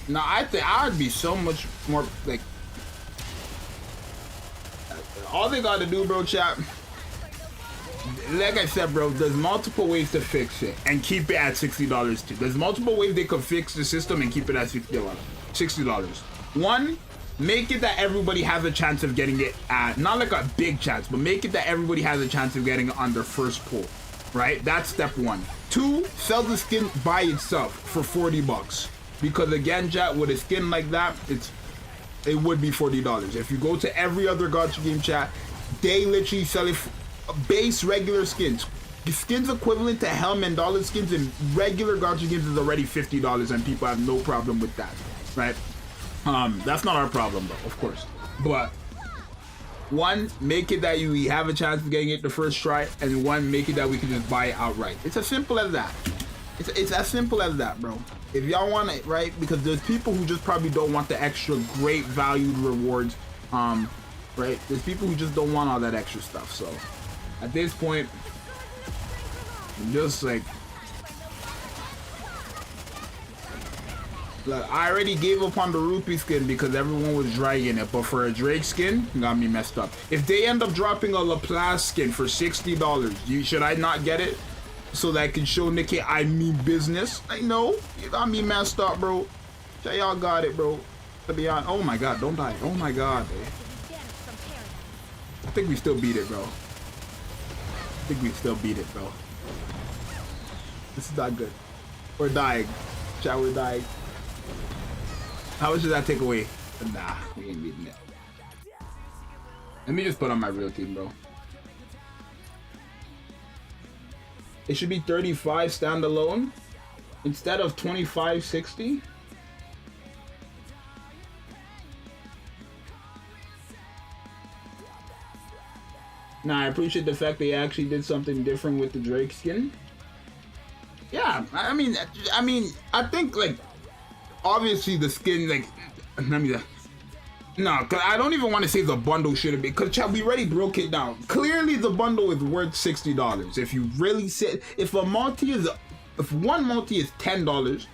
Now I think I would be so much more like. All they gotta do, bro, chat. Like I said, bro, there's multiple ways to fix it and keep it at $60 too. There's multiple ways they could fix the system and keep it at $60. One, make it that everybody has a chance of getting it at, not like a big chance, but make it that everybody has a chance of getting it on their first pull, right? That's step one. Two, sell the skin by itself for $40. Because again, chat, with a skin like that, it would be $40. If you go to every other gacha game, chat, they literally sell it base regular skins. The skins equivalent to Helm and dollar skins in regular gacha games is already $50, and people have no problem with that, right? That's not our problem though, of course. But one, make it that you have a chance of getting it the first try, and one, make it that we can just buy it outright. It's as simple as that. It's as simple as that, bro. If y'all want it, right? Because there's people who just probably don't want the extra great valued rewards, right? There's people who just don't want all that extra stuff. So at this point, just like Look, I already gave up on the rupee skin because everyone was dragging it, but for a Drake skin, got me messed up. If they end up dropping a Laplace skin for $60, should I not get it? So that I can show Nikke I mean business? I know, you got me messed up, bro. Y'all got it, bro. To be honest, oh my god, don't die. Oh my god. I think we still beat it, bro. I think we still beat it, bro. This is not good. We're dying. Chat, we're dying. How much does that take away? Nah, we ain't beating it. Let me just put on my real team, bro. It should be 35 standalone instead of 25.60. Nah, I appreciate the fact they actually did something different with the Drake skin. Yeah, I mean, I think like obviously the skin, like, let me. No, cause I don't even want to say the bundle should have been, cause chat, we already broke it down. Clearly, the bundle is worth $60. If you really said, if one multi is $10,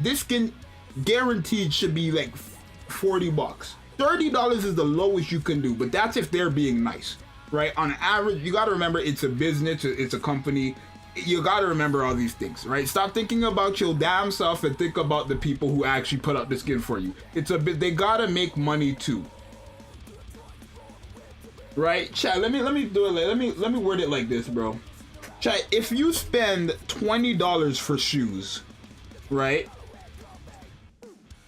this skin guaranteed should be like $40. $30 is the lowest you can do, but that's if they're being nice, right? On average, you gotta remember it's a business, it's a company. You gotta remember all these things, right? Stop thinking about your damn self and think about the people who actually put up the skin for you. It's a bit, they gotta make money too, right? Chat, let me do it. Let me word it like this, bro. Chat, if you spend $20 for shoes, right?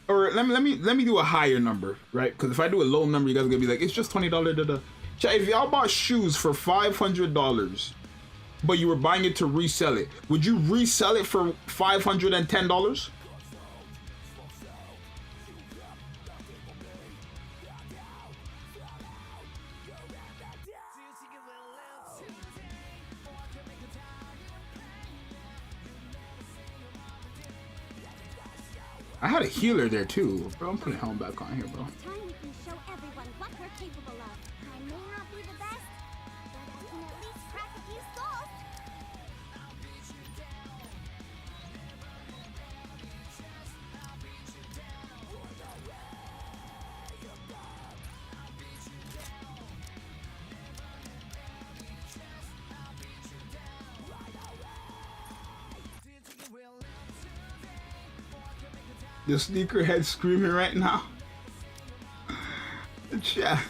Or let me do a higher number, right? Because if I do a low number, you guys are gonna be like, it's just $20. Chat, if y'all bought shoes for $500. But you were buying it to resell it, would you resell it for $510? I had a healer there too, bro. I'm putting helm back on here, bro. Time we can show everyone what we're capable of. I may not be the best, but I can at least crack a few skulls. The sneakerhead screaming right now. Chat.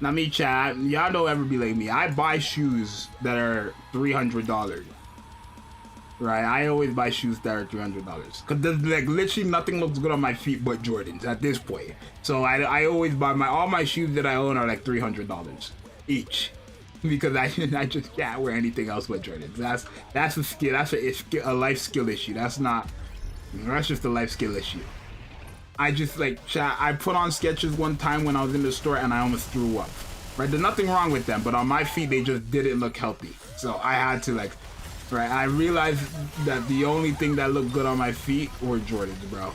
Now me, chat, y'all don't ever be like me. I buy shoes that are $300. Right? I always buy shoes that are $300. Cause there's like literally nothing looks good on my feet but Jordans at this point. So I always buy all my shoes that I own are like $300 each. Because I just can't wear anything else but Jordans. That's a skill. That's a life skill issue. That's just a life skill issue. I just like chat. I put on Skechers one time when I was in the store and I almost threw up. Right? There's nothing wrong with them, but on my feet they just didn't look healthy. So I had to like, right? I realized that the only thing that looked good on my feet were Jordans, bro.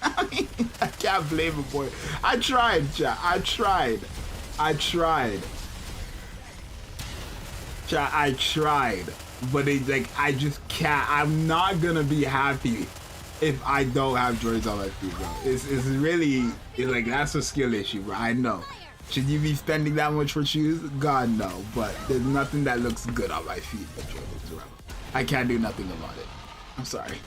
I mean, I can't blame a boy. I tried, chat. I tried. I tried, but it's like I just can't. I'm not gonna be happy if I don't have Jordans on my feet, bro. It's really like that's a skill issue, bro. I know. Should you be spending that much for shoes? God no. But there's nothing that looks good on my feet but Jordans, bro. I can't do nothing about it. I'm sorry.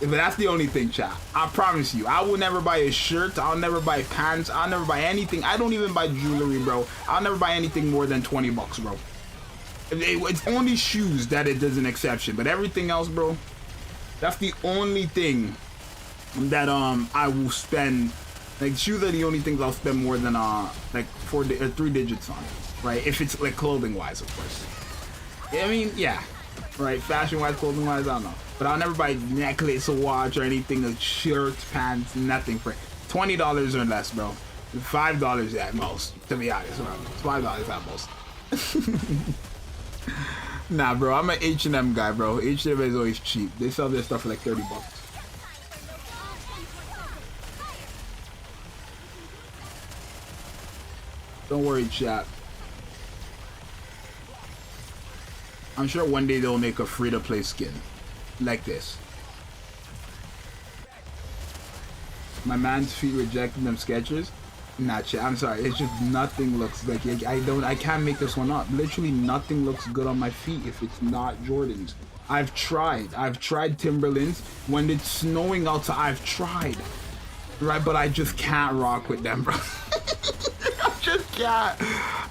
But that's the only thing, chat. I promise you, I will never buy a shirt. I'll never buy pants. I'll never buy anything. I don't even buy jewelry, bro. I'll never buy anything more than $20, bro. It's only shoes that it does an exception, but everything else, bro, that's the only thing that I will spend. Like shoes are the only things I'll spend more than like 3 digits on, right? If it's like clothing wise, of course. I mean, yeah, right. Fashion wise, clothing wise, I don't know. But I'll never buy necklace or watch or anything, like shirts, pants, nothing for it. $20 or less, bro. $5 at most, to be honest, bro. $5 at most. Nah, bro, I'm an H&M guy, bro. H&M is always cheap. They sell their stuff for like $30. Don't worry, chat. I'm sure one day they'll make a free-to-play skin like this. My man's feet rejecting them sketches. Nah, chat, I'm sorry. It's just nothing looks like I can't make this one up. Literally nothing looks good on my feet if it's not Jordans. I've tried Timberlands when it's snowing outside. I've tried, right? But I just can't rock with them, bro. I just can't.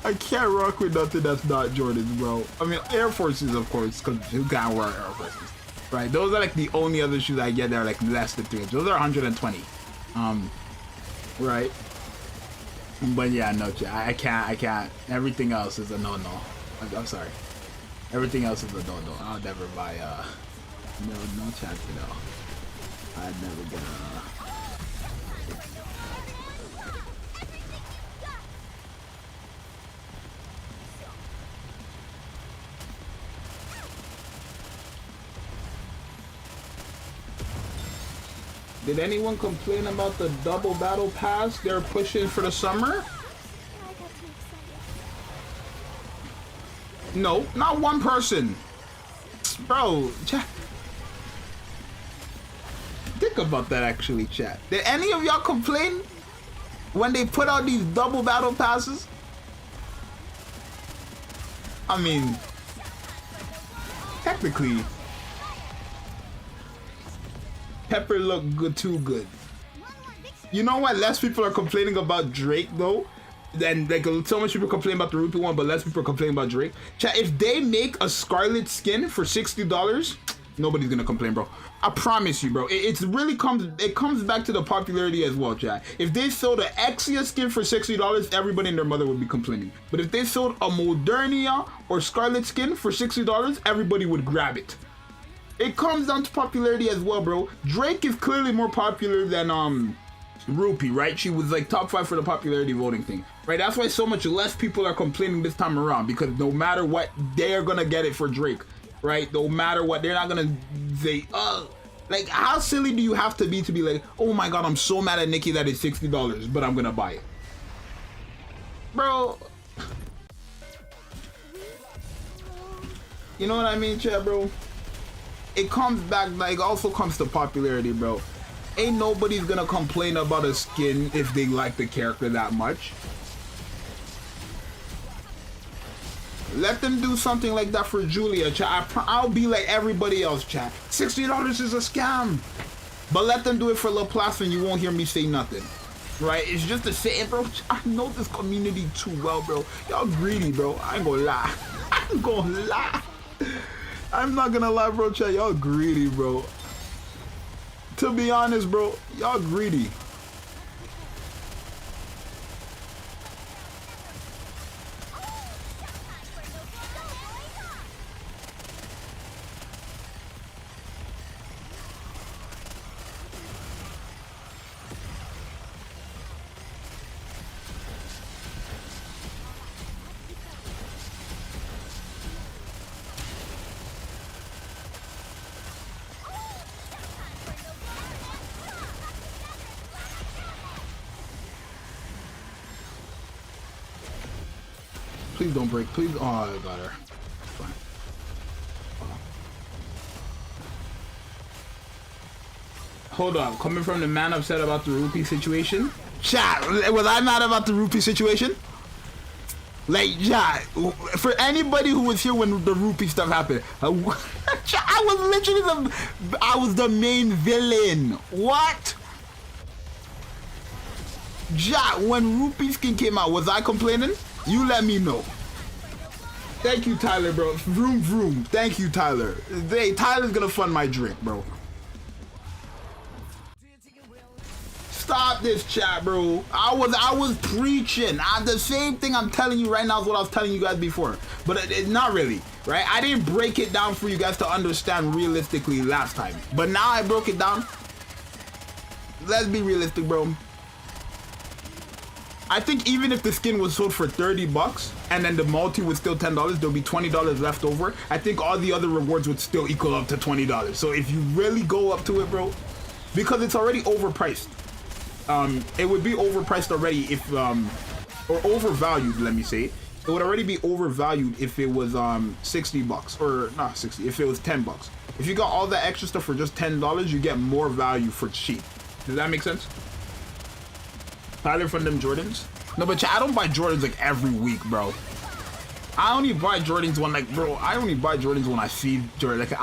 I can't rock with nothing that's not Jordans, bro. I mean, Air Forces, of course, because who can't wear Air Forces, right? Those are like the only other shoes I get that are like less than 3 inches. Those are 120, right? But yeah, no, I can't. Everything else is a no-no. I'm sorry. Everything else is a no-no. I'll never buy, no chance, you know. I'd never get Did anyone complain about the double battle pass they're pushing for the summer? No, not one person. Bro, chat. Think about that actually, chat. Did any of y'all complain when they put out these double battle passes? I mean, technically, Pepper looked good, too good. You know what? Less people are complaining about Drake though. Then like so much people complain about the RUPEE one, but less people are complaining about Drake. Chat, if they make a Scarlet skin for $60, nobody's gonna complain, bro. I promise you, bro. It really comes back to the popularity as well, chat. If they sold an Exia skin for $60, everybody and their mother would be complaining. But if they sold a Modernia or Scarlet skin for $60, everybody would grab it. It comes down to popularity as well, bro. Drake is clearly more popular than RUPEE, right? She was like top 5 for the popularity voting thing, right? That's why so much less people are complaining this time around, because no matter what, they're gonna get it for Drake, right? No matter what, they're not gonna say, like, how silly do you have to be like, oh my god, I'm so mad at Nikke that it's $60, but I'm gonna buy it, bro. You know what I mean, chat, bro? It comes back, like, also comes to popularity, bro. Ain't nobody's gonna complain about a skin if they like the character that much. Let them do something like that for Julia, chat. I'll be like everybody else, chat. $60 is a scam. But let them do it for Laplace and you won't hear me say nothing. Right? It's just the same, bro. I know this community too well, bro. Y'all greedy, bro. I ain't gonna lie. I ain't gonna lie. I'm not gonna lie, bro, chat. Y'all greedy, bro. To be honest, bro, y'all greedy. Please don't break. Please. Oh, I got her. Fine. Hold on. Coming from the man upset about the RUPEE situation. Chat, was I mad about the RUPEE situation? Like, chat, for anybody who was here when the RUPEE stuff happened, I was literally I was the main villain. What? Chat, when RUPEE skin came out, was I complaining? You let me know. Thank you, Tyler, bro. Vroom, vroom. Thank you, Tyler. Hey, Tyler's gonna fund my drink, bro. Stop this, chat, bro. I was preaching. The same thing I'm telling you right now is what I was telling you guys before. But not really, right? I didn't break it down for you guys to understand realistically last time. But now I broke it down. Let's be realistic, bro. I think even if the skin was sold for $30 and then the multi was still $10, there'll be $20 left over. I think all the other rewards would still equal up to $20. So if you really go up to it, bro, because it's already overpriced. It would be overpriced already if, or overvalued, let me say, it would already be overvalued if it was 60 bucks, or not 60, if it was 10 bucks. If you got all that extra stuff for just $10, you get more value for cheap. Does that make sense? Tyler from them Jordans? No, but I don't buy Jordans like every week, bro. I only buy Jordans when, like, bro, I only buy Jordans when I see Jordan. Like,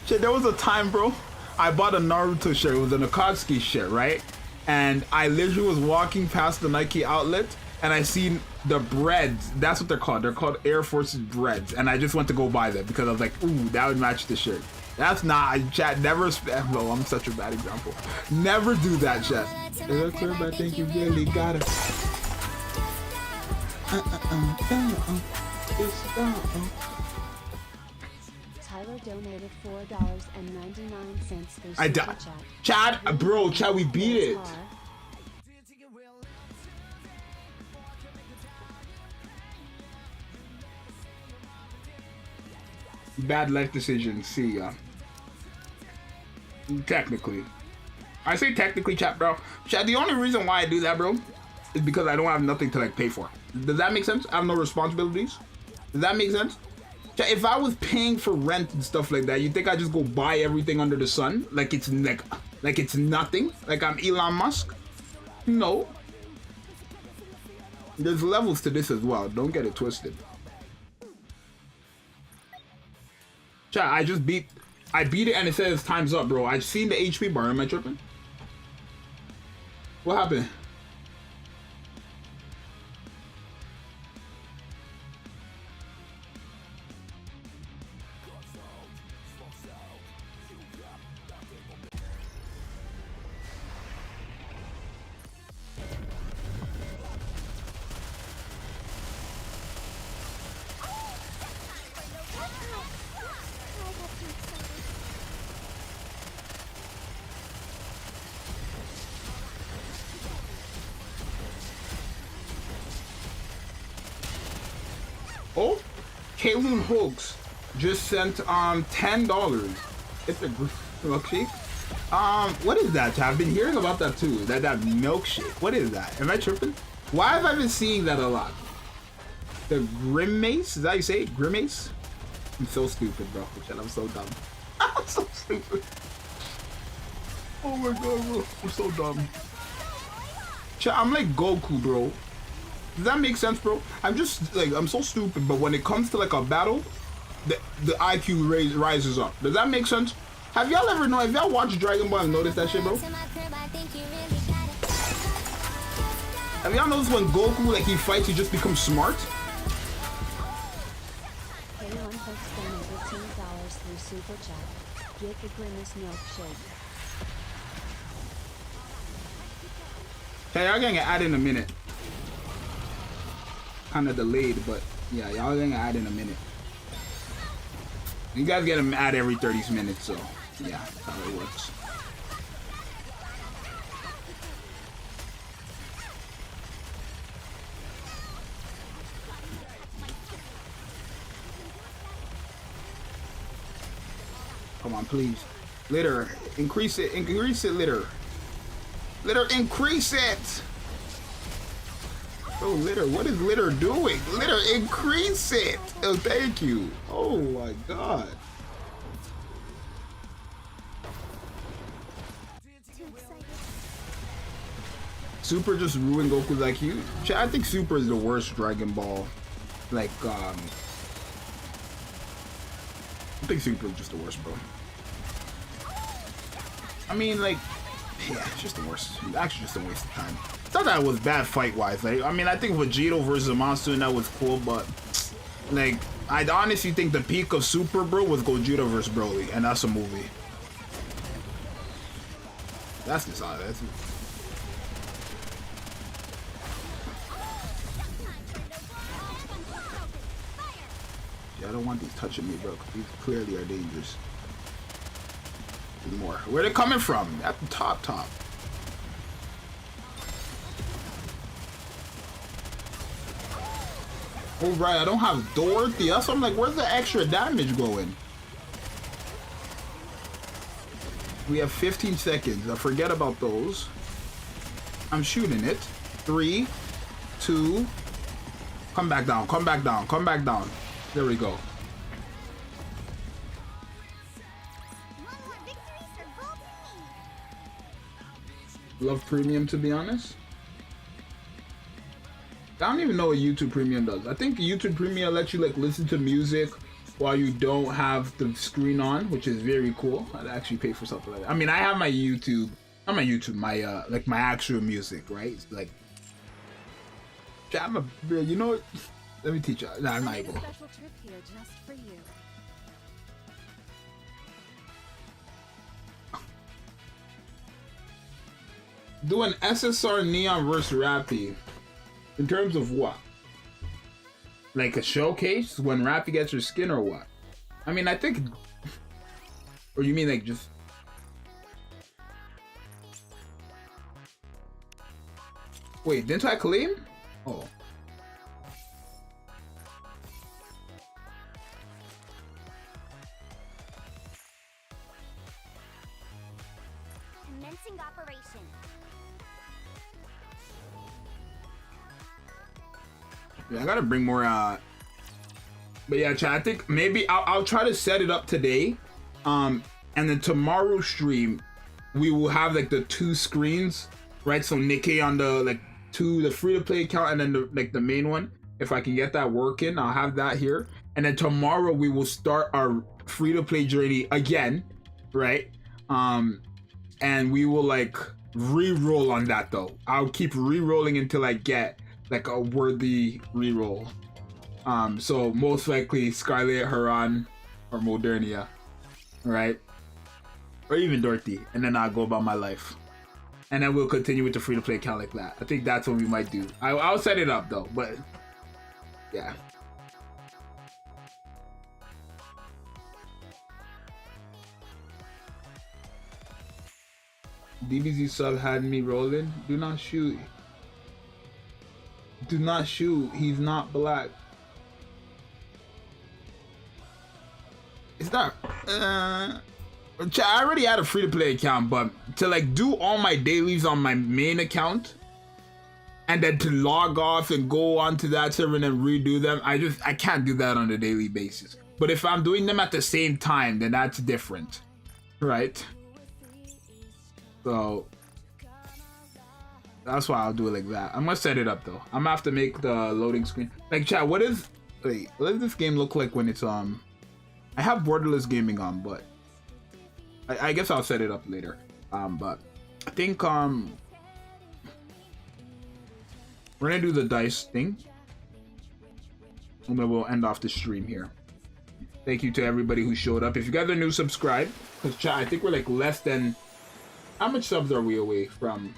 shit, there was a time, bro, I bought a Naruto shirt. It was an Akatsuki shirt, right? And I literally was walking past the Nike outlet and I seen the breads. That's what they're called. They're called Air Forces breads. And I just went to go buy them because I was like, ooh, that would match the shirt. That's not, chat, never, no, I'm such a bad example. Never do that, chat. I think you really gotta. Tyler donated $4.99 through I Super died. Chat. Chad, bro, Chad, we beat it. Bad life decisions. See ya. Technically. I say technically, chat, bro. Chat, the only reason why I do that, bro, is because I don't have nothing to, like, pay for. Does that make sense? I have no responsibilities. Does that make sense? Chat, if I was paying for rent and stuff like that, you think I just go buy everything under the sun? Like it's it's nothing? Like I'm Elon Musk? No. There's levels to this as well. Don't get it twisted. Chat, I beat it and it says time's up, bro. I've seen the HP bar. Am I tripping? What happened? Oh, Kayloon Hoax just sent $10. It's a milkshake. What is that? I've been hearing about that too. That milkshake. What is that? Am I tripping? Why have I been seeing that a lot? The Grimace? Is that how you say it? Grimace? I'm so stupid, bro. I'm so dumb. I'm so stupid. Oh my god, bro. I'm so dumb. I'm like Goku, bro. Does that make sense, bro? I'm just like, I'm so stupid, but when it comes to like a battle, the IQ rises up. Does that make sense? Have y'all ever know? Have y'all watched Dragon Ball and noticed that shit, bro? Have y'all noticed when Goku, like, he fights, he just becomes smart? K1 Hoax donated $10 through Super Chat. Get the Grimace milkshake. Hey, y'all gonna add in a minute. Kind of delayed, but yeah, y'all gonna add in a minute. You guys get them add every 30 minutes, so yeah, that's how it works. Come on, please. Litter, increase it, litter. Litter, increase it! Oh, litter, what is litter doing? Litter, increase it! Oh, thank you. Oh my god. Super just ruined Goku's IQ. I think Super is the worst Dragon Ball. Like, I think Super is just the worst, bro. I mean, like, yeah, it's just the worst. It's actually just a waste of time. It's not that it was bad fight-wise. Like, I mean, I think Vegito versus Monster, that was cool, but, like, I honestly think the peak of Super, bro, was Gogeta versus Broly, and that's a movie. That's just all. That's it. Yeah, I don't want these touching me, bro, because these clearly are dangerous. More. Where they coming from? At the top. Oh right, I don't have Dorothy. That's why I'm like, where's the extra damage going? We have 15 seconds. I forget about those. I'm shooting it. 3, 2. Come back down. Come back down. Come back down. There we go. One more victory for Golden Me. Love Premium, to be honest. I don't even know what YouTube Premium does. I think YouTube Premium lets you like listen to music while you don't have the screen on, which is very cool. I'd actually pay for something like that. I mean, I have my YouTube, not my YouTube, my like my actual music, right? It's like, I'm a, you know what? Let me teach you. Nah, I'm not able. Special trip here just for you. Do an SSR Neon versus Rappy. In terms of what? Like a showcase when Rappy gets her skin or what? I mean, I think... Or you mean like just... Wait, didn't I claim? Oh. Commencing operation. Yeah, I gotta bring more, but yeah, chat, I think maybe I'll try to set it up today. And then tomorrow stream, we will have like the 2 screens, right? So Nikke on the, like, the free-to-play account and then the main one. If I can get that working, I'll have that here. And then tomorrow we will start our free-to-play journey again, right? And we will like re-roll on that though. I'll keep re-rolling until I get like a worthy re-roll. So most likely Scarlet, Haran, or Modernia, right? Or even Dorothy, and then I'll go about my life. And then we'll continue with the free-to-play account like that. I think that's what we might do. I'll set it up though, but yeah. DBZ sub had me rolling. Do not shoot. Do not shoot. He's not black. It's not. I already had a free-to-play account, but to like do all my dailies on my main account, and then to log off and go onto that server and then redo them, I can't do that on a daily basis. But if I'm doing them at the same time, then that's different, right? So that's why I'll do it like that. I'm gonna set it up though. I'm gonna have to make the loading screen. Like, chat, what does this game look like when it's I have borderless gaming on, but I guess I'll set it up later. But I think we're gonna do the dice thing, and then we'll end off the stream here. Thank you to everybody who showed up. If you guys are new, subscribe. Cause chat, I think we're like less than, how much subs are we away from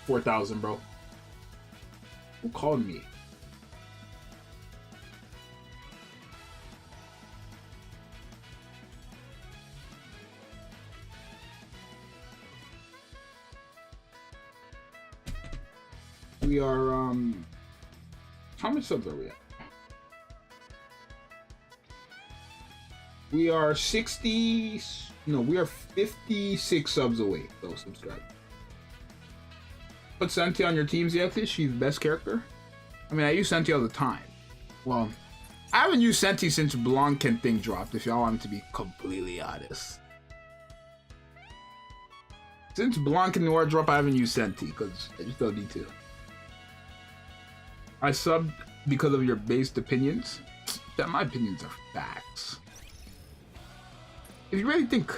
4,000, bro? Who called me? We are, how much subs are we at? We are 60, no, we are 56 subs away, so subscribe. Put Senti on your teams yet? She's best character? I mean, I use Senti all the time. Well, I haven't used Senti since Blanken thing dropped, if y'all want me to be completely honest. Since Blanken Noir dropped, I haven't used Senti, because I just don't need to. I subbed because of your based opinions. Yeah, my opinions are facts. If you really think,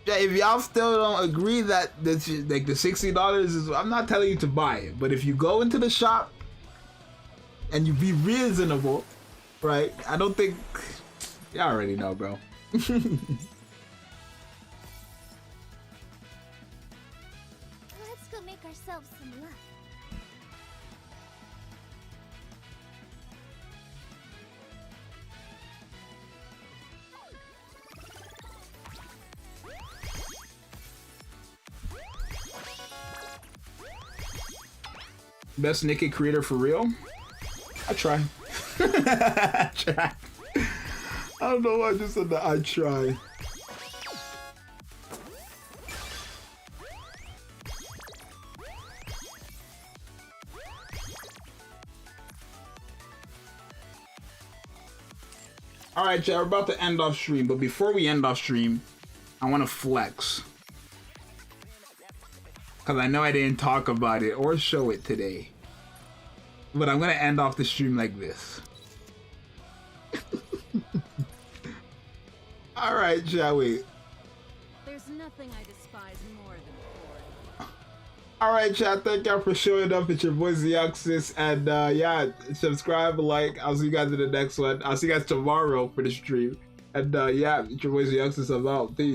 yeah, if y'all still don't agree that this, like, the $60 is, I'm not telling you to buy it, but if you go into the shop and you be reasonable, right? I don't think, y'all already know, bro. Let's go make ourselves some luck. Best Nikke creator for real? I try. I try. I don't know why I just said that. I try. All right, chat, we're about to end off stream, but before we end off stream, I want to flex. Because I know I didn't talk about it or show it today. But I'm going to end off the stream like this. All right, shall we? There's nothing I despise more than boredom. All right, chat. Thank y'all for showing up. It's your boy Zxous, and yeah, subscribe, like. I'll see you guys in the next one. I'll see you guys tomorrow for the stream. And yeah, it's your boy Zxous. I'm out. Peace.